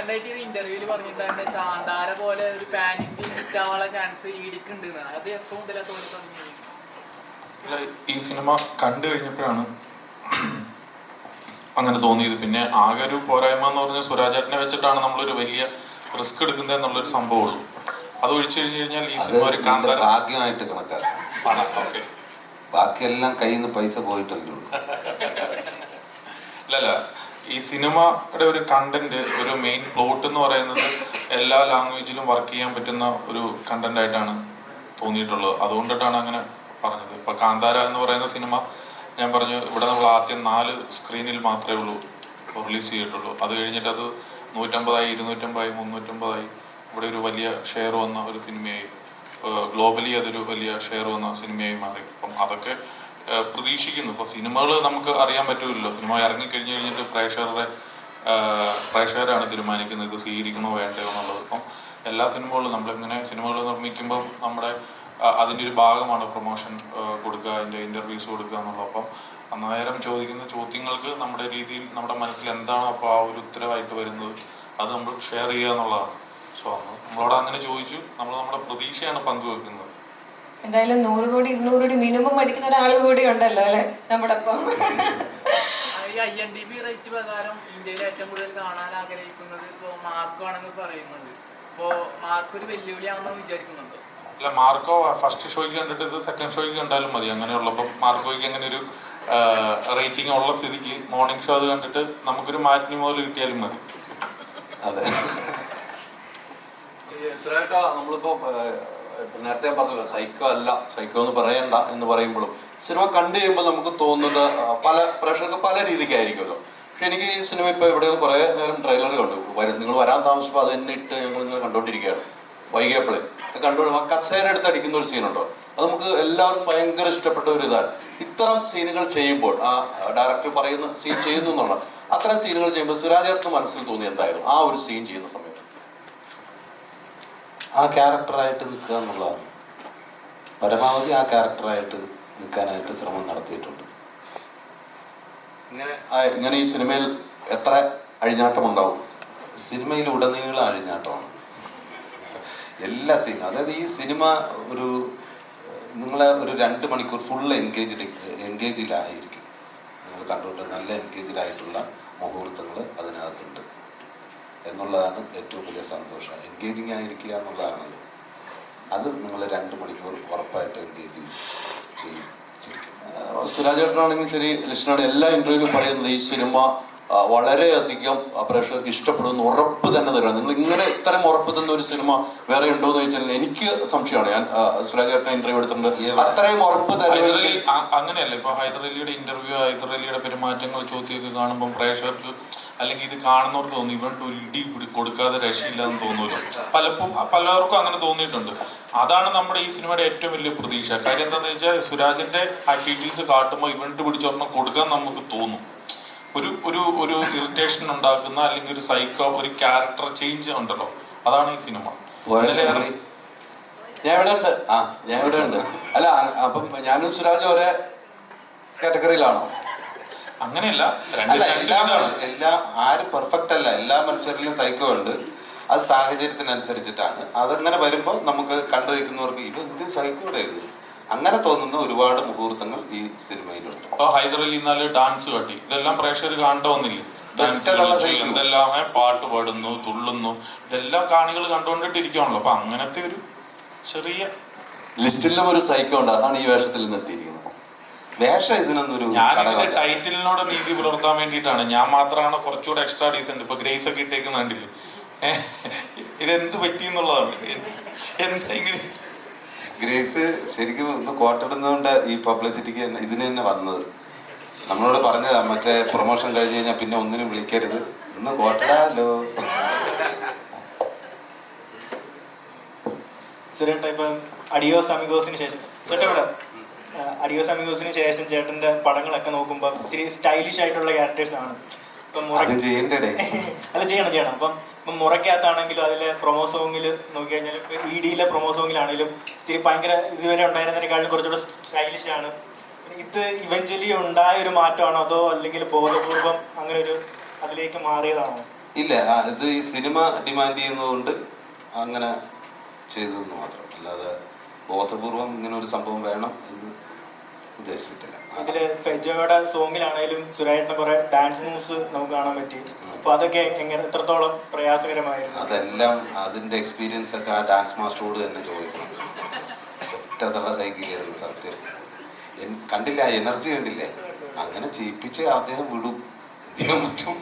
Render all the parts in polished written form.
Recent ആയിട്ട് ഇന്റർവ്യൂല് പറഞ്ഞിട്ടുണ്ട് കാന്താര പോലെ ഒരു പാനിക് ഹിറ്റാവാനുള്ള ചാൻസ് ഇടിക്കുന്നുണ്ട്. അത് എപ്പോ മുതലാ തോന്നി തുടങ്ങിയത്? ഈ സിനിമ കണ്ടു കഴിഞ്ഞപ്പോഴാണ് അങ്ങനെ തോന്നിയത്. പിന്നെ ആകെ ഒരു പോരായ്മ എന്ന് പറഞ്ഞാൽ സുരാജേട്ടനെ വെച്ചിട്ടാണ് നമ്മളൊരു വലിയ റിസ്ക് എടുക്കുന്നത് എന്നുള്ളൊരു സംഭവമുള്ളൂ. അത് ഒഴിച്ചു കഴിഞ്ഞു കഴിഞ്ഞാൽ ഈ സിനിമ ഒരു കാന്താര ഭാഗ്യമായിട്ട് കണക്കാക്കാം. ഓക്കെ, ബാക്കിയെല്ലാം കയ്യിൽ നിന്ന് പൈസ പോയിട്ടല്ലോ. അല്ലല്ല, ഈ സിനിമയുടെ ഒരു കണ്ടന്റ്, ഒരു മെയിൻ പ്ലോട്ട് എന്ന് പറയുന്നത് എല്ലാ ലാംഗ്വേജിലും വർക്ക് ചെയ്യാൻ പറ്റുന്ന ഒരു കണ്ടന്റ് ആയിട്ടാണ് തോന്നിയിട്ടുള്ളത്. അതുകൊണ്ടിട്ടാണ് അങ്ങനെ പറഞ്ഞത്. ഇപ്പൊ കാന്താര എന്ന് പറയുന്ന സിനിമ ഞാൻ പറഞ്ഞു, ഇവിടെ നമ്മൾ ആദ്യം 4 സ്ക്രീനിൽ മാത്രമേ ഉള്ളൂ റിലീസ് ചെയ്തിട്ടുള്ളൂ. അത് കഴിഞ്ഞിട്ട് അത് 150, 250, 350 ഇവിടെ ഒരു വലിയ ഷെയർ വന്ന ഒരു സിനിമയായി, ഗ്ലോബലി അതൊരു വലിയ ഷെയർ വന്ന സിനിമയായി മാറി. അപ്പം അതൊക്കെ പ്രതീക്ഷിക്കുന്നു. ഇപ്പോൾ സിനിമകൾ നമുക്ക് അറിയാൻ പറ്റില്ലല്ലോ. സിനിമ ഇറങ്ങിക്കഴിഞ്ഞ് കഴിഞ്ഞിട്ട് പ്രേക്ഷകരാണ് തീരുമാനിക്കുന്നത് ഇത് സ്വീകരിക്കണോ വേണ്ടയോ എന്നുള്ളത്. അപ്പം എല്ലാ സിനിമകളും നമ്മളിങ്ങനെ സിനിമകൾ നിർമ്മിക്കുമ്പം നമ്മുടെ അതിൻ്റെ ഒരു ഭാഗമാണ് പ്രൊമോഷൻ കൊടുക്കുക, അതിൻ്റെ ഇൻ്റർവ്യൂസ് കൊടുക്കുക എന്നുള്ളത്. അപ്പം അന്നേരം ചോദിക്കുന്ന ചോദ്യങ്ങൾക്ക് നമ്മുടെ രീതിയിൽ നമ്മുടെ മനസ്സിൽ എന്താണോ അപ്പോൾ ആ ഒരു ഉത്തരവായിട്ട് വരുന്നത് അത് നമ്മൾ ഷെയർ ചെയ്യുക എന്നുള്ളതാണ്. സോ നമ്മളോട് അങ്ങനെ ചോദിച്ചു, നമ്മൾ നമ്മുടെ പ്രതീക്ഷയാണ് പങ്കുവെക്കുന്നത്. എന്തായാലും 100 കോടി 200 കോടി മിനിമം അടിക്കുന്ന ഒരാൾ കൂടി ഉണ്ടല്ലോ അല്ലെ നമ്മുടെ ഒപ്പം. IMDb റേറ്റ് പ്രകാരം ഇന്ത്യയിൽ ഏറ്റവും കൂടുതൽ കാണാൻ ആഗ്രഹിക്കുന്നത് ഇപ്പോൾ മാർക്കോ ആണെന്ന് പറയുന്നുണ്ട്. അപ്പോൾ മാർക്ക് ഒരു വെല്ലുവിളിയാണെന്ന് വിചാരിക്കുന്നുണ്ടോ? അല്ല, മാർക്കോ ഫസ്റ്റ് ഷോയ്ക്ക് കണ്ടിട്ട് ഇത് സെക്കൻഡ് ഷോയ്ക്ക് കണ്ടാലും മതി. അങ്ങനെയുള്ളപ്പം മാർക്കോയ്ക്ക് അങ്ങനെ ഒരു റേറ്റിംഗ് ഉള്ള സ്ഥിതിക്ക് മോർണിംഗ് ഷോ അത് കണ്ടിട്ട് നമുക്കൊരു മാറ്റിനി മുതൽ കിട്ടിയാലും മതി. അതെ, നമ്മളിപ്പോ നേരത്തെ പറഞ്ഞല്ലോ, സൈക്കോ അല്ല, സൈക്കോ എന്ന് പറയണ്ട എന്ന് പറയുമ്പോഴും സിനിമ കണ്ടു കഴിയുമ്പോൾ നമുക്ക് തോന്നുന്നത് പല പ്രേക്ഷകർക്ക് പല രീതിക്കായിരിക്കുമല്ലോ. പക്ഷെ എനിക്ക് ഈ സിനിമ ഇപ്പോൾ ഇവിടെ കുറേ നേരം ട്രെയിലർ കണ്ടു. നിങ്ങൾ വരാൻ താമസിച്ചപ്പോൾ അത് തന്നെ ഇട്ട് ഞങ്ങൾ ഇങ്ങനെ കണ്ടുകൊണ്ടിരിക്കുകയാണ്. വൈകിയപ്പോഴേ കണ്ടുകൊണ്ട് ആ കസേര എടുത്ത് അടിക്കുന്ന ഒരു സീനുണ്ടോ, അത് നമുക്ക് എല്ലാവർക്കും ഭയങ്കര ഇഷ്ടപ്പെട്ട ഒരു ഇതാണ്. ഇത്തരം സീനുകൾ ചെയ്യുമ്പോൾ ആ ഡയറക്ടർ പറയുന്ന സീൻ ചെയ്യുന്നു എന്നുള്ള അത്തരം സീനുകൾ ചെയ്യുമ്പോൾ സുരാജേട്ടന് മനസ്സിൽ തോന്നി എന്തായിരുന്നു ആ ഒരു സീൻ ചെയ്യുന്ന സമയത്ത്? ആ ക്യാരക്ടറായിട്ട് നിൽക്കുക എന്നുള്ളതാണ്. പരമാവധി ആ ക്യാരക്ടറായിട്ട് നിൽക്കാനായിട്ട് ശ്രമം നടത്തിയിട്ടുണ്ട്. ഇങ്ങനെ ഈ സിനിമയിൽ എത്ര അഴിഞ്ഞാട്ടം ഉണ്ടാവും? സിനിമയിൽ ഉടനീളം അഴിഞ്ഞാട്ടമാണ് എല്ലാ സീനും. അതായത് ഈ സിനിമ ഒരു നിങ്ങളെ ഒരു 2 മണിക്കൂർ ഫുൾ എൻഗേജിലായിരിക്കും. നിങ്ങൾ കണ്ടുകൊണ്ട് നല്ല എൻഗേജിലായിട്ടുള്ള മുഹൂർത്തങ്ങൾ അതിനകത്തുണ്ട് എന്നുള്ളതാണ് ഏറ്റവും വലിയ സന്തോഷം. എൻഗേജിങ് ആയിരിക്കുക എന്നുള്ളതാണല്ലോ. അത് നിങ്ങൾ 2 മണിക്കൂർ ഉറപ്പായിട്ട് എൻഗേജ് ചെയ്യും. സുരാജേട്ടനാണെങ്കിൽ ശരി, ലിസ്റ്റിനോട് എല്ലാ ഇന്റർവ്യൂവിലും പറയുന്നത് ഈ സിനിമ വളരെയധികം പ്രേക്ഷകർക്ക് ഇഷ്ടപ്പെടുന്ന ഉറപ്പ് തന്നെ തരുന്നത്. നിങ്ങൾ ഇങ്ങനെ ഇത്തരം ഉറപ്പ് തന്ന ഒരു സിനിമ വേറെ ഉണ്ടോ എന്ന് ചോദിച്ചാൽ എനിക്ക് സംശയമാണ്. ഞാൻ സുരാജേട്ടനെ ഇന്റർവ്യൂ എടുത്തിട്ടുണ്ട്. അത്രയും ഉറപ്പ് തരുന്നത് അങ്ങനെയല്ല. ഇപ്പൊ ഹൈദർ അലിയുടെ ഇന്റർവ്യൂ, ഹൈദർ അലിയുടെ പെരുമാറ്റങ്ങൾ, ചോദ്യമൊക്കെ കാണുമ്പോൾ പ്രേക്ഷകർക്ക് അല്ലെങ്കിൽ ഇത് കാണുന്നവർക്ക് തോന്നും ഇവർക്ക് ഒരു ഇടി കൊടുക്കാതെ രക്ഷയില്ലാന്ന് തോന്നുമല്ലോ. പലർക്കും അങ്ങനെ തോന്നിയിട്ടുണ്ട്. അതാണ് നമ്മുടെ ഈ സിനിമയുടെ ഏറ്റവും വലിയ പ്രതീക്ഷ. കാര്യം എന്താണെന്ന് വെച്ചാൽ സുരാജിന്റെ ആക്ടിവിറ്റീസ് കാട്ടുമ്പോൾ ഇവന്റ് പിടിച്ചൊരെണ്ണം കൊടുക്കാൻ നമുക്ക് തോന്നും. ഒരു ഇറിറ്റേഷൻ ഉണ്ടാക്കുന്ന അല്ലെങ്കിൽ ഒരു സൈക്കോ, ഒരു ക്യാരക്ടർ ചേഞ്ച് ഉണ്ടല്ലോ, അതാണ് ഈ സിനിമ. ഞാൻ ഇവിടെ ഉണ്ട്. അല്ല, അപ്പം ഞാനും സുരാജ് ഒരേ കാറ്റഗറിയിലാണോ? അങ്ങനെയല്ല, എല്ലാ ആരും പെർഫെക്റ്റ് അല്ല. എല്ലാ മനുഷ്യരിലും സൈക്കോ ഉണ്ട്. അത് സാഹചര്യത്തിനനുസരിച്ചിട്ടാണ്. അതങ്ങനെ വരുമ്പോൾ നമുക്ക് കണ്ടു നിൽക്കുന്നവർക്ക് ഇത് എന്ത് സൈക്കോയുടെ ഇത് അങ്ങനെ തോന്നുന്ന ഒരുപാട് മുഹൂർത്തങ്ങൾ ഈ സിനിമയിലുണ്ട്. ഹൈദർ അലി എന്നാല് ഡാൻസ് കാട്ടി, ഇതെല്ലാം പ്രേക്ഷകർ കാണേണ്ട വന്നില്ലേ? ഡാൻസ് എന്തെല്ലാം പാട്ട് പാടുന്നു, തുള്ളുന്നു, ഇതെല്ലാം കാണികൾ കണ്ടുകൊണ്ടിട്ടിരിക്കുകയാണല്ലോ. അപ്പൊ അങ്ങനത്തെ ഒരു ചെറിയ ലിസ്റ്റിലും ഒരു സൈക്കോ ഉണ്ട്. അതാണ് ഈ വേഷത്തിൽ നിന്ന് എത്തിയിരിക്കുന്നത്. വേഷം ഇതിനൊന്നൊരു ഞാനിതിന്റെ ടൈറ്റിലിനോട് നീതി പുലർത്താൻ വേണ്ടിയിട്ടാണ്. ഞാൻ മാത്രമാണ് കുറച്ചുകൂടെ എക്സ്ട്രാ ഡീസന്റ്. ഇപ്പൊ ഗ്രേസ് ഒക്കെ ഇട്ടേക്കുന്ന കണ്ടില്ലേ? ഇതെന്ത് പറ്റിയെന്നുള്ളതാണ്. എന്തെങ്കിലും ഗ്രേസ് ശരിക്കും ഒന്ന് കോട്ടിടുന്നതുകൊണ്ട് ഈ പബ്ലിസിറ്റിക്ക് ഇതിന് തന്നെ വന്നത്. നമ്മളോട് പറഞ്ഞതാ, മറ്റേ പ്രൊമോഷൻ കഴിഞ്ഞ് കഴിഞ്ഞാൽ പിന്നെ ഒന്നിനും വിളിക്കരുത്, ഒന്ന് കോട്ടിടാലോ. ഇപ്പം അഡിയോസ് അമിഗോസിന് ശേഷം ചേട്ടന്റെ പടങ്ങളൊക്കെ നോക്കുമ്പോൾ ഇച്ചിരി സ്റ്റൈലിഷ് ആയിട്ടുള്ള ക്യാരക്ടേഴ്സ് ആണ്. ഇപ്പം ചെയ്യണം. അപ്പം മുറയ്ക്കകത്താണെങ്കിലും അതിലെ പ്രൊമോ സോങ്ങിൽ നോക്കി കഴിഞ്ഞാൽ EDയിലെ പ്രൊമോ സോങ്ങിലാണെങ്കിലും ഇച്ചിരി ഭയങ്കര ഇതുവരെ ഉണ്ടായിരുന്നതിനേക്കാളും കുറച്ചുകൂടെ സ്റ്റൈലിഷ് ആണ്. ഇത് ഇവഞ്ച്വലി ഉണ്ടായ ഒരു മാറ്റമാണോ അതോ അല്ലെങ്കിൽ ബോധപൂർവം അങ്ങനെ ഒരു അതിലേക്ക് മാറിയതാണോ? ഇല്ല, ഇത് ഈ സിനിമ ഡിമാൻഡ് ചെയ്യുന്നതുകൊണ്ട് അങ്ങനെ ചെയ്തതെന്ന് മാത്രം, അല്ലാതെ ബോധപൂർവം ഇങ്ങനെ ഒരു സംഭവം വേണം എന്ന് ഉദ്ദേശിച്ചിട്ടില്ല. ഇതില് ഫെജോയുടെ സോങ്ങിലാണേലും സുരാജിന്റെ കുറെ ഡാൻസ് മൂവ്സ് നമുക്ക് കാണാൻ പറ്റി. അപ്പൊ അതൊക്കെ എങ്ങനെ എത്രത്തോളം പ്രയാസകരമായിരുന്നു? അതെല്ലാം അതിന്റെ എക്സ്പീരിയൻസ് ഒക്കെ ആ ഡാൻസ് മാസ്റ്ററോട് തന്നെ ചോദിക്കണം. ഒറ്റതള്ള സൈക്കിളായിരുന്നു സത്യം. കണ്ടില്ല, എനർജി കണ്ടില്ലേ? അങ്ങനെ ചെയ്യിപ്പിച്ച് അദ്ദേഹം വിടും, അദ്ദേഹം പറ്റും.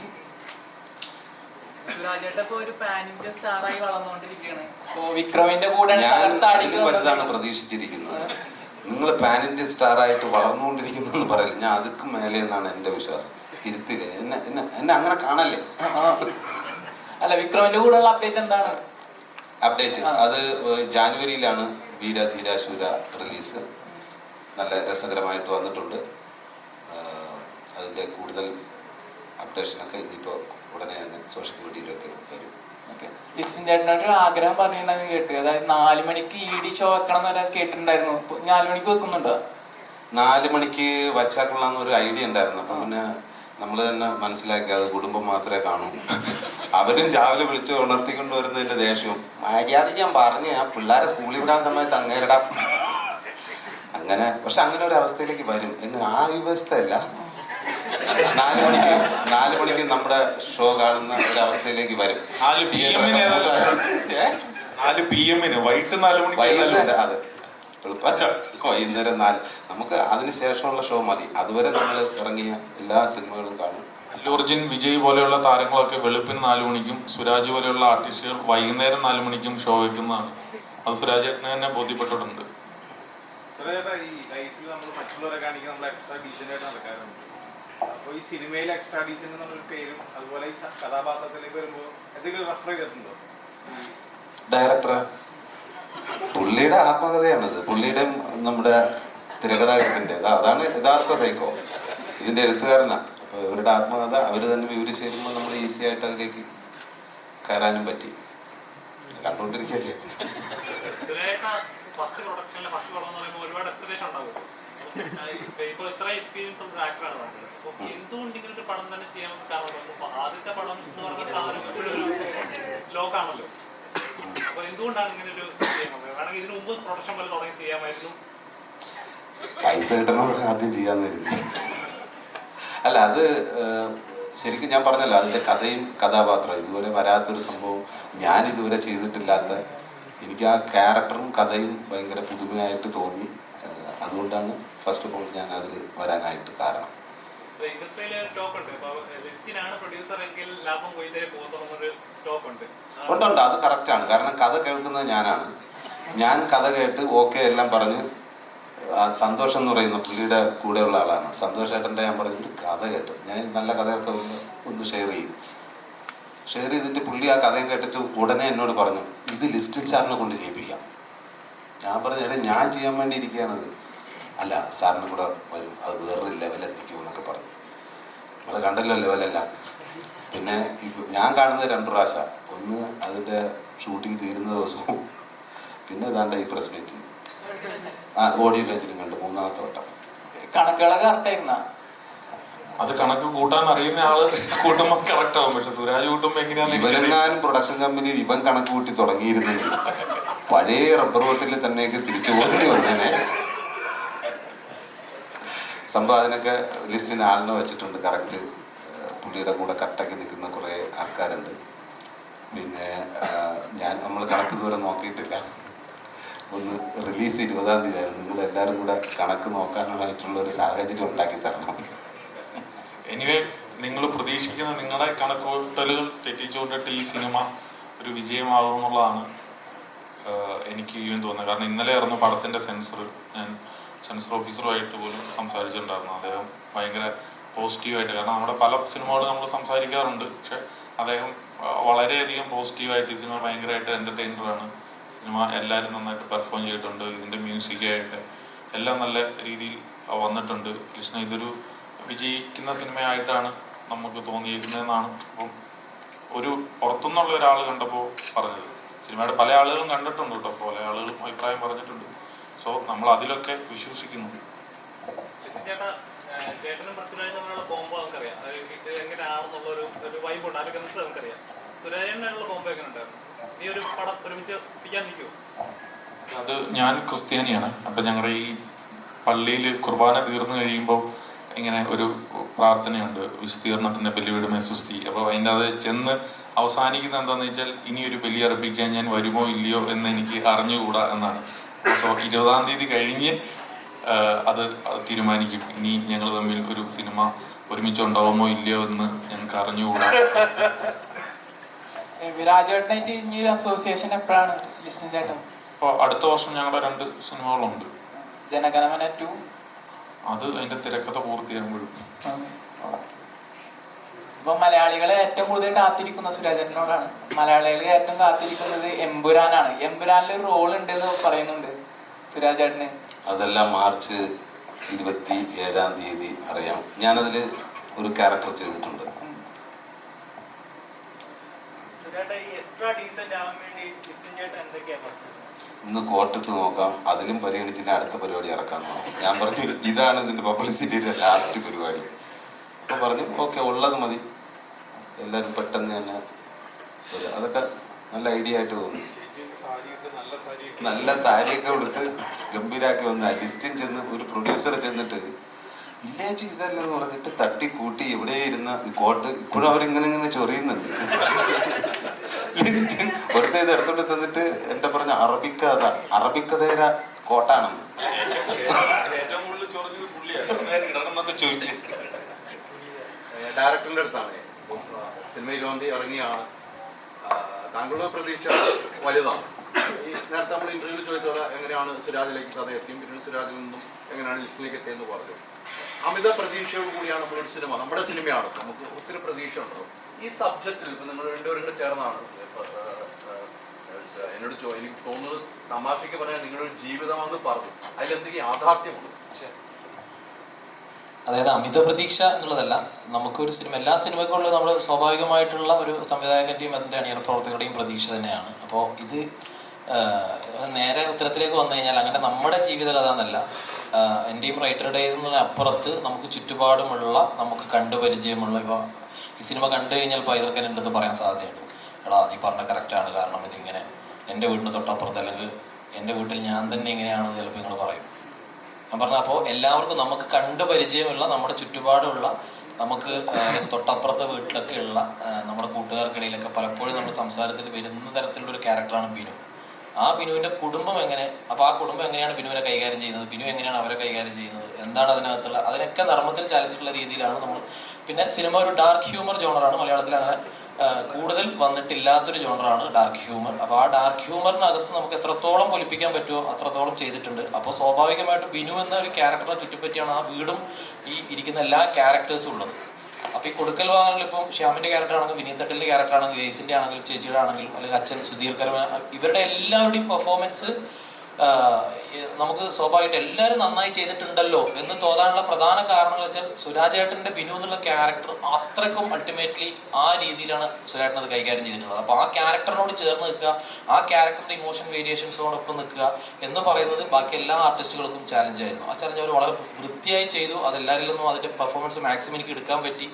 സുരാജേട്ട ഇപ്പൊ ഒരു പാൻ ഇന്ത്യൻ സ്റ്റാറായി വളർന്നുകൊണ്ടിരിക്കുകയാണ്. ഇപ്പൊ വിക്രമിന്റെ കൂടെ ഞാൻ അതിലും വലുതാണ് പ്രതീക്ഷിച്ചിരിക്കുന്നത്. നിങ്ങൾ പാൻ ഇന്ത്യൻ സ്റ്റാർ ആയിട്ട് വളർന്നുകൊണ്ടിരിക്കുന്നു പറയില്ല, ഞാൻ അതുക്ക് മേലെ എന്നാണ് എൻ്റെ വിശ്വാസം. തിരുത്തില്ലേ, എന്നെ അങ്ങനെ കാണല്ലേ. അല്ല, വിക്രമിന്റെ കൂടെയുള്ള അപ്ഡേറ്റ് എന്താണ്? അപ്ഡേറ്റ് അത് ജാനുവരിയിലാണ് വീര ധീര ശൂര റിലീസ്. നല്ല രസകരമായിട്ട് വന്നിട്ടുണ്ട്. അതിൻ്റെ കൂടുതൽ അപ്ഡേഷനൊക്കെ ഇനിയിപ്പോൾ ഉടനെ തന്നെ സോഷ്യൽ മീഡിയയിലൊക്കെ വരും. ലിക്സിൻ ചേട്ടനൊരു ആഗ്രഹം പറഞ്ഞിട്ടുണ്ടെന്ന് കേട്ടു, അതായത് 4 മണിക്ക് ED ഷോ വെക്കണം എന്ന് കേട്ടിട്ടുണ്ടായിരുന്നു. 4 മണിക്ക് വെക്കുന്നുണ്ടോ? 4 മണിക്ക് വച്ചാൽ കൊള്ളാമെന്നൊരു ഐഡിയ ഉണ്ടായിരുന്നു. അപ്പം പിന്നെ നമ്മൾ തന്നെ മനസ്സിലാക്കി അത് കുടുംബം മാത്രമേ കാണൂ. അവരും രാവിലെ വിളിച്ച് ഉണർത്തിക്കൊണ്ട് വരുന്നതിൻ്റെ ദേഷ്യവും മര്യാദയ്ക്ക് ഞാൻ പറഞ്ഞു, ഞാൻ പിള്ളേരെ സ്കൂളിൽ വിടാൻ സമയത്ത് അങ്ങേരിടാം അങ്ങനെ. പക്ഷെ അങ്ങനെ ഒരു അവസ്ഥയിലേക്ക് വരും. എങ്ങനെ ആ വ്യവസ്ഥയല്ല, 4 മണിക്ക് നമ്മുടെ ഷോ കാണുന്ന ഒരു അവസ്ഥയിലേക്ക് വരും. 4 PM വൈകിട്ട് 4 മണിക്ക് വൈകുന്നേരം, അതെ വൈകുന്നേരം 4. നമുക്ക് അതിന് ശേഷമുള്ള ഷോ മതി. അതുവരെ നമ്മൾ ഇറങ്ങിയ എല്ലാ സിനിമകളും കാണും. അല്ലു അർജുൻ, വിജയ് പോലെയുള്ള താരങ്ങളൊക്കെ വെളുപ്പിന് 4 മണിക്കും സുരാജ് പോലെയുള്ള ആർട്ടിസ്റ്റുകൾ വൈകുന്നേരം 4 മണിക്കും ഷോ വെക്കുന്നതാണ്. അത് സുരാജ് ചേട്ടന് തന്നെ ബോധ്യപ്പെട്ടിട്ടുണ്ട്. ഈ ലൈഫിൽ നമ്മൾ മറ്റുള്ളവരെ കാണിക്കാൻ നമ്മൾ എക്സ്ട്രാ ഡീസൻ്റായിട്ട് നടക്കാറുണ്ട്. അപ്പോൾ ഈ സിനിമയിൽ എക്സ്ട്രാ ഡീസൻ്റ് എന്നുള്ളൊരു പേരും അതുപോലെ ഈ കഥാപാത്രത്തിലേക്ക് വരുമ്പോൾ എന്തെങ്കിലും റെഫർ ചെയ്തിട്ടുണ്ടോ? ഡയറക്ടർ പുള്ളിയുടെ ആത്മകഥയാണിത്, പുള്ളിയുടെ നമ്മുടെ തിരക്കഥാകൃത്തിന്റെ അതാണ് യഥാർത്ഥ സൈക്കോ. ഇതിന്റെ എഴുത്തുകാരനാണ്. അപ്പോൾ ഇവരുടെ ആത്മകഥ അവർ തന്നെ വിവരിച്ച് തരുമ്പോൾ നമ്മൾ ഈസി ആയിട്ട് അതിലേക്ക് കയറാനും പറ്റി. കണ്ടുകൊണ്ടിരിക്കല്ലേ. ഫസ്റ്റ് പ്രൊഡക്ഷനിലെ ഫസ്റ്റ് പടം എന്ന് പറയുമ്പോൾ ഒരുപാട് എക്സ്പെക്ടേഷൻ ഉണ്ടാവും. ഇപ്പോൾ ഇത്ര എക്സ്പീരിയൻസ് ഉള്ള ആക്ടറാണ് പറഞ്ഞത്. അപ്പോൾ എന്തുകൊണ്ട് ഇങ്ങനെ ഒരു പടം തന്നെ ചെയ്യാൻ കാരണം ആദ്യത്തെ പടം എന്ന് പറഞ്ഞ സാധനം ഇപ്പോഴും ഒരു ലോക്കാണല്ലോ. അപ്പോൾ എന്തുകൊണ്ടാണ് ഇങ്ങനെ ഒരു ചെയ്യുന്നത്? വേണമെങ്കിൽ ഇതിനു മുമ്പ് പ്രൊഡക്ഷൻ പോലെ തുടങ്ങി ചെയ്യാമായിരുന്നു. പൈസ കിട്ടണോടെ ആദ്യം ചെയ്യാന്നിരുന്നു. അല്ല, അത് ശരിക്കും ഞാൻ പറഞ്ഞല്ലോ, അതിൻ്റെ കഥയും കഥാപാത്രം ഇതുവരെ വരാത്തൊരു സംഭവം, ഞാൻ ഇതുവരെ ചെയ്തിട്ടില്ലാത്ത, എനിക്ക് ആ ക്യാരക്ടറും കഥയും ഭയങ്കര പുതുമയായിട്ട് തോന്നി. അതുകൊണ്ടാണ് ഫസ്റ്റ് ഓഫ് ഓൾ ഞാൻ അതിൽ വരാനായിട്ട് കാരണം. ഉണ്ട്, അത് കറക്റ്റാണ്. കാരണം കഥ കേൾക്കുന്നത് ഞാനാണ്. ഞാൻ കഥ കേട്ട് ഓക്കെ എല്ലാം പറഞ്ഞ്, സന്തോഷം എന്ന് പറയുന്ന പുള്ളിയുടെ കൂടെയുള്ള ആളാണ്. സന്തോഷേട്ടൻ്റെ ഞാൻ പറഞ്ഞിട്ട് കഥ കേട്ട്, ഞാൻ നല്ല കഥയൊക്കെ ഒന്ന് ഷെയർ ചെയ്യും. ഷെയർ ചെയ്തിട്ട് പുള്ളി ആ കഥയും കേട്ടിട്ട് ഉടനെ എന്നോട് പറഞ്ഞു, ഇത് ലിസ്റ്റിൻ സാറിനെ കൊണ്ട് ചെയ്യിപ്പിക്കാം. ഞാൻ പറഞ്ഞു, എടേ ഞാൻ ചെയ്യാൻ വേണ്ടി ഇരിക്കുകയാണത്. അല്ല, സാറിന് കൂടെ വരും, അത് വേറൊരു ലെവലെത്തിക്കും എന്നൊക്കെ പറഞ്ഞു. നമ്മൾ കണ്ടല്ലോ ലെവലെല്ലാം. പിന്നെ ഞാൻ കാണുന്നത് 2 പ്രാവശ്യം. ഒന്ന് അതിൻ്റെ ഷൂട്ടിംഗ് തീരുന്ന ദിവസവും, പിന്നെ ഏതാണ്ട് ഈ പ്രസ് മീറ്റിംഗ് ഓഡിയോ ലോഞ്ചിലും കണ്ടു 3ാമത്തെ വട്ടം. കണക്കുകളൊക്കെ കറക്റ്റായിരുന്ന? അത് കണക്ക് കൂട്ടാൻ അറിയുന്ന ആള് കൂട്ടുമ്പോ കറക്റ്റ് ആവും. പക്ഷെ സുരാജ് കൂട്ടുമ്പോ എങ്ങനെയാണ്? ഇവരെങ്ങാനും പ്രൊഡക്ഷൻ കമ്പനി ഇവൻ കണക്ക് കൂട്ടി തുടങ്ങിയിരുന്നെങ്കിൽ പഴയ റബ്ബർ ബോട്ടിൽ തന്നെയൊക്കെ തിരിച്ചു പോകേണ്ടി വന്നേനെ. സംഭവം അതിനൊക്കെ ലിസ്റ്റിന് ആളിനെ വെച്ചിട്ടുണ്ട്. കറക്റ്റ് പുള്ളിയുടെ കൂടെ കട്ടക്കി നിൽക്കുന്ന കുറേ ആൾക്കാരുണ്ട്. പിന്നെ നമ്മൾ കണക്ക് ഇതുവരെ നോക്കിയിട്ടില്ല. ഒന്ന് റിലീസ് 20-ാം തീയതിയാണ്. നിങ്ങളെല്ലാവരും കൂടെ കണക്ക് നോക്കാനായിട്ടുള്ള ഒരു സാഹചര്യം ഉണ്ടാക്കി തരണം. എനിവേ, നിങ്ങൾ പ്രതീക്ഷിക്കുന്ന നിങ്ങളുടെ കണക്കുകൂട്ടലുകൾ തെറ്റിച്ചുകൊണ്ടിട്ട് ഈ സിനിമ ഒരു വിജയമാകും എന്നുള്ളതാണ് എനിക്ക് തോന്നുന്നത്. കാരണം ഇന്നലെ ആയിരുന്നു പടത്തിൻ്റെ സെൻസർ. ഞാൻ സെൻസർ ഓഫീസറുമായിട്ട് പോലും സംസാരിച്ചിട്ടുണ്ടായിരുന്നു. അദ്ദേഹം ഭയങ്കര പോസിറ്റീവായിട്ട്, കാരണം നമ്മുടെ പല സിനിമകളും നമ്മൾ സംസാരിക്കാറുണ്ട്, പക്ഷെ അദ്ദേഹം വളരെയധികം പോസിറ്റീവായിട്ട് ഈ സിനിമ ഭയങ്കരമായിട്ട് എൻ്റർടൈനറാണ്, സിനിമ എല്ലാവരും നന്നായിട്ട് പെർഫോം ചെയ്തിട്ടുണ്ട്, ഇതിൻ്റെ മ്യൂസിക്കായിട്ട് എല്ലാം നല്ല രീതിയിൽ വന്നിട്ടുണ്ട്. കൃഷ്ണ ഇതൊരു വിജയിക്കുന്ന സിനിമയായിട്ടാണ് നമുക്ക് തോന്നിയിരിക്കുന്നതെന്നാണ് അപ്പം ഒരു പുറത്തുനിന്നുള്ള ഒരാൾ കണ്ടപ്പോൾ പറഞ്ഞത്. സിനിമയുടെ പല ആളുകളും കണ്ടിട്ടുണ്ട് കേട്ടോ, പല ആളുകളും അഭിപ്രായം പറഞ്ഞിട്ടുണ്ട്. സോ നമ്മൾ അതിലൊക്കെ വിശ്വസിക്കുന്നു. ചേട്ടനും പൃഥ്വിരാജും തമ്മിലുള്ള കോംബോ നമുക്കറിയാം. ഇത് എങ്ങനെയാണെന്നുള്ള ഒരു വൈബ് ഉണ്ട്, ആ ഒരു കെമിസ്ട്രി നമുക്കറിയാം. സുരാജേട്ടനുള്ള കോംബോ എങ്ങനെ ഉണ്ടായിരുന്നു? നീ ഒരു പടം ഒരുമിച്ച് പിടിക്കാൻ നിൽക്കുമോ? അത് ഞാൻ ക്രിസ്ത്യാനിയാണ്. അപ്പം ഞങ്ങളുടെ ഈ പള്ളിയിൽ കുർബാന തീർന്നു കഴിയുമ്പോൾ ഇങ്ങനെ ഒരു പ്രാർത്ഥനയുണ്ട്, വിസ്തീർണത്തിൻ്റെ ബലിവിടുമേ സുസ്തി. അപ്പോൾ അതിൻ്റെ അത് ചെന്ന് അവസാനിക്കുന്ന എന്താണെന്ന് വെച്ചാൽ ഇനി ഒരു ബലി അർപ്പിക്കാൻ ഞാൻ വരുമോ ഇല്ലയോ എന്ന് എനിക്ക് അറിഞ്ഞുകൂടാ എന്നാണ്. സോ 20-ാം തീയതി കഴിഞ്ഞ് അത് തീരുമാനിക്കും. ഇനി ഞങ്ങൾ തമ്മിൽ ഒരു സിനിമ ഒരുമിച്ചുണ്ടാവുമോ ഇല്ലയോ എന്ന് ഞങ്ങൾക്ക് അറിഞ്ഞുകൂടാ. രാജേട്ടനായിട്ട് ഇനി ഒരു അസോസിയേഷൻ എപ്പോഴാണ് ലിസ്റ്റിൻ ചേട്ടൻ? അപ്പോൾ അടുത്ത വർഷം ഞങ്ങളുടെ 2 സിനിമകളുണ്ട്. ജനഗണമന 2 അത് അതിൻ്റെ തിരക്കഥ പൂർത്തിയാകുമ്പോഴും. ഇപ്പൊ മലയാളികളെ ഏറ്റവും കൂടുതൽ കാത്തിരിക്കുന്ന സുരാജേട്ടനോടാണ്. മലയാളികൾ ഏറ്റവും കാത്തിരിക്കുന്നത് എമ്പുരാനാണ്. എമ്പുരാനിൽ ഒരു റോൾ ഉണ്ട് എന്ന് പറയുന്നുണ്ട് സുരാജേട്ടന്. അതെല്ലാം മാർച്ച് 27-ാം തീയതി അറിയാം. ഞാനതിൽ ഒരു ക്യാരക്ടർ ചെയ്തിട്ടുണ്ട്. ഇന്ന് കോർട്ടിട്ട് നോക്കാം, അതിലും പരിഗണിച്ചില്ല അടുത്ത പരിപാടി ഇറക്കാൻ നോക്കാം. ഞാൻ പറഞ്ഞു ഇതാണ് ഇതിന്റെ പബ്ലിസിറ്റിയുടെ ലാസ്റ്റ് പരിപാടി. അപ്പോൾ പറഞ്ഞു ഓക്കെ ഉള്ളത് മതി, എല്ലാവരും പെട്ടെന്ന് തന്നെ അതൊക്കെ നല്ല ഐഡിയ ആയിട്ട് തോന്നി. നല്ല സാരിയൊക്കെ കൊടുത്ത് ഗംഭീരാക്കി വന്ന ലിസ്റ്റിൻ ചെന്ന് ഒരു പ്രൊഡ്യൂസർ ചെന്നിട്ട് ഇല്ലേച്ചി ഇതല്ലെന്ന് പറഞ്ഞിട്ട് തട്ടി കൂട്ടി എവിടെ ഇരുന്ന കോട്ട് ഇപ്പോഴും അവരിങ്ങനെ ചൊറിയുന്നുണ്ട്. ലിസ്റ്റിൻ വെറുതെ ഇത് എടുത്തോണ്ട് തന്നിട്ട് എന്റെ പറഞ്ഞ അറബിക്കഥയുടെ കോട്ടാണെന്ന് ചോദിച്ചു. ഡയറക്ടറിന്റെ അടുത്താണ് സിനിമയിൽ വന്ന് ഇറങ്ങിയാണ്. താങ്കളുടെ പ്രതീക്ഷ വലുതാണ്. ഈ നേരത്തെ നമ്മൾ ഇന്റർവ്യൂവിൽ ചോദിച്ചോളാം എങ്ങനെയാണ് സുരാജിലേക്ക് കഥ എത്തിയും പിന്നീട് സുരാജിൽ നിന്നും എങ്ങനെയാണ് ലിസ്റ്റിലേക്ക് എത്തിയെന്ന് പറഞ്ഞു. അമിത പ്രതീക്ഷയോട് കൂടിയാണ് നമ്മളൊരു സിനിമ, നമ്മുടെ സിനിമയാണ്, നമുക്ക് ഒത്തിരി പ്രതീക്ഷ ഉണ്ടാവും. ഈ സബ്ജക്റ്റിൽ ഇപ്പം നിങ്ങൾ രണ്ടുപേരും കൂടെ ചേർന്നാണ് എന്നോട് എനിക്ക് തോന്നുന്നത് തമാശയ്ക്ക് പറയാൻ നിങ്ങളൊരു ജീവിതമാണെന്ന് പറഞ്ഞു. അതിലെന്തെങ്കിലും യാഥാർത്ഥ്യമുണ്ട്? അതായത് അമിത പ്രതീക്ഷ എന്നുള്ളതല്ല, നമുക്കൊരു സിനിമ, എല്ലാ സിനിമകളിലും നമ്മൾ സ്വാഭാവികമായിട്ടുള്ള ഒരു സംവിധായകൻ്റെയും അതിൻ്റെ അണിയറ പ്രവർത്തകരുടെയും പ്രതീക്ഷ തന്നെയാണ്. അപ്പോൾ ഇത് നേരെ ഉത്തരത്തിലേക്ക് വന്നു കഴിഞ്ഞാൽ അങ്ങനെ നമ്മുടെ ജീവിതകഥ എന്നല്ല, എൻ്റെയും റൈറ്ററുടെയും അപ്പുറത്ത് നമുക്ക് ചുറ്റുപാടുമുള്ള, നമുക്ക് കണ്ടുപരിചയമുള്ള, ഇപ്പോൾ ഈ സിനിമ കണ്ടു കഴിഞ്ഞാൽ പൈതൃക്കൻ എൻ്റെ അടുത്ത് പറയാൻ സാധ്യതയുണ്ട്, എടാ നീ പറഞ്ഞ കറക്റ്റാണ്, കാരണം ഇതിങ്ങനെ എൻ്റെ വീടിന് തൊട്ടപ്പുറത്ത് അല്ലെങ്കിൽ എൻ്റെ വീട്ടിൽ ഞാൻ തന്നെ ഇങ്ങനെയാണെന്ന് ചിലപ്പോൾ നിങ്ങൾ പറയും. ഞാൻ പറഞ്ഞ അപ്പോൾ എല്ലാവർക്കും നമുക്ക് കണ്ടുപരിചയമുള്ള, നമ്മുടെ ചുറ്റുപാടുള്ള, നമുക്ക് തൊട്ടപ്പുറത്തെ വീട്ടിലൊക്കെ ഉള്ള നമ്മുടെ കൂട്ടുകാർക്കിടയിലൊക്കെ പലപ്പോഴും നമ്മുടെ സംസാരത്തിൽ വരുന്ന തരത്തിലുള്ളൊരു ക്യാരക്ടറാണ് ബിനു. ആ ബിനുവിൻ്റെ കുടുംബം എങ്ങനെ, അപ്പോൾ ആ കുടുംബം എങ്ങനെയാണ് ബിനുവിനെ കൈകാര്യം ചെയ്യുന്നത്, ബിനു എങ്ങനെയാണ് അവരെ കൈകാര്യം ചെയ്യുന്നത്, എന്താണ് അതിനകത്തുള്ള, അതിനൊക്കെ നർമ്മത്തിൽ ചാലിച്ചിട്ടുള്ള രീതിയിലാണ് നമ്മൾ. പിന്നെ സിനിമ ഒരു ഡാർക്ക് ഹ്യൂമർ ജോണറാണ്. മലയാളത്തിൽ അങ്ങനെ കൂടുതൽ വന്നിട്ടില്ലാത്തൊരു ജോണറാണ് ഡാർക്ക് ഹ്യൂമർ. അപ്പോൾ ആ ഡാർക്ക് ഹ്യൂമറിനകത്ത് നമുക്ക് എത്രത്തോളം പൊലിപ്പിക്കാൻ പറ്റുമോ അത്രത്തോളം ചെയ്തിട്ടുണ്ട്. അപ്പോൾ സ്വാഭാവികമായിട്ടും ബിനു എന്ന ഒരു ക്യാരക്ടറെ ചുറ്റിപ്പറ്റിയാണ് ആ വീടും ഈ ഇരിക്കുന്ന എല്ലാ ക്യാരക്ടേഴ്സും ഉള്ളത്. അപ്പോൾ ഈ കൊടുക്കൽ വാങ്ങൽ ഇപ്പം ശ്യാമിൻ്റെ ക്യാരക്ടർ ആണെങ്കിലും വിനീത് തട്ടലിൻ്റെ ക്യാരക്ടർ ആണെങ്കിലും ഗ്രേസിൻ്റെ ആണെങ്കിലും ചേച്ചിയുടെ ആണെങ്കിലും അല്ലെങ്കിൽ അച്ഛൻ സുധീർ കരമന, ഇവരുടെ എല്ലാവരുടെയും പെർഫോമൻസ് നമുക്ക് സ്വാഭാവികമായിട്ട് എല്ലാവരും നന്നായി ചെയ്തിട്ടുണ്ടല്ലോ എന്ന് തോന്നാനുള്ള പ്രധാന കാരണങ്ങൾ വെച്ചാൽ സുരാജേട്ടൻ്റെ ബിനു എന്നുള്ള ക്യാരക്ടർ അത്രയ്ക്കും അൾട്ടിമേറ്റ്ലി ആ രീതിയിലാണ് സുരാജേട്ടൻ അത് കൈകാര്യം ചെയ്തിട്ടുള്ളത്. അപ്പോൾ ആ ക്യാരക്ടറിനോട് ചേർന്ന് നിൽക്കുക, ആ ക്യാരക്ടറിൻ്റെ ഇമോഷൻ വേരിയേഷൻസോടൊപ്പം നിൽക്കുക എന്ന് പറയുന്നത് ബാക്കി എല്ലാ ആർട്ടിസ്റ്റുകൾക്കും ചാലഞ്ചായിരുന്നു. ആ ചാലഞ്ച് അവർ വളരെ വൃത്തിയായി ചെയ്തു. അതെല്ലാവരിൽ നിന്നും അതിൻ്റെ പെർഫോമൻസ് മാക്സിമം എനിക്ക് എടുക്കാൻ പറ്റി.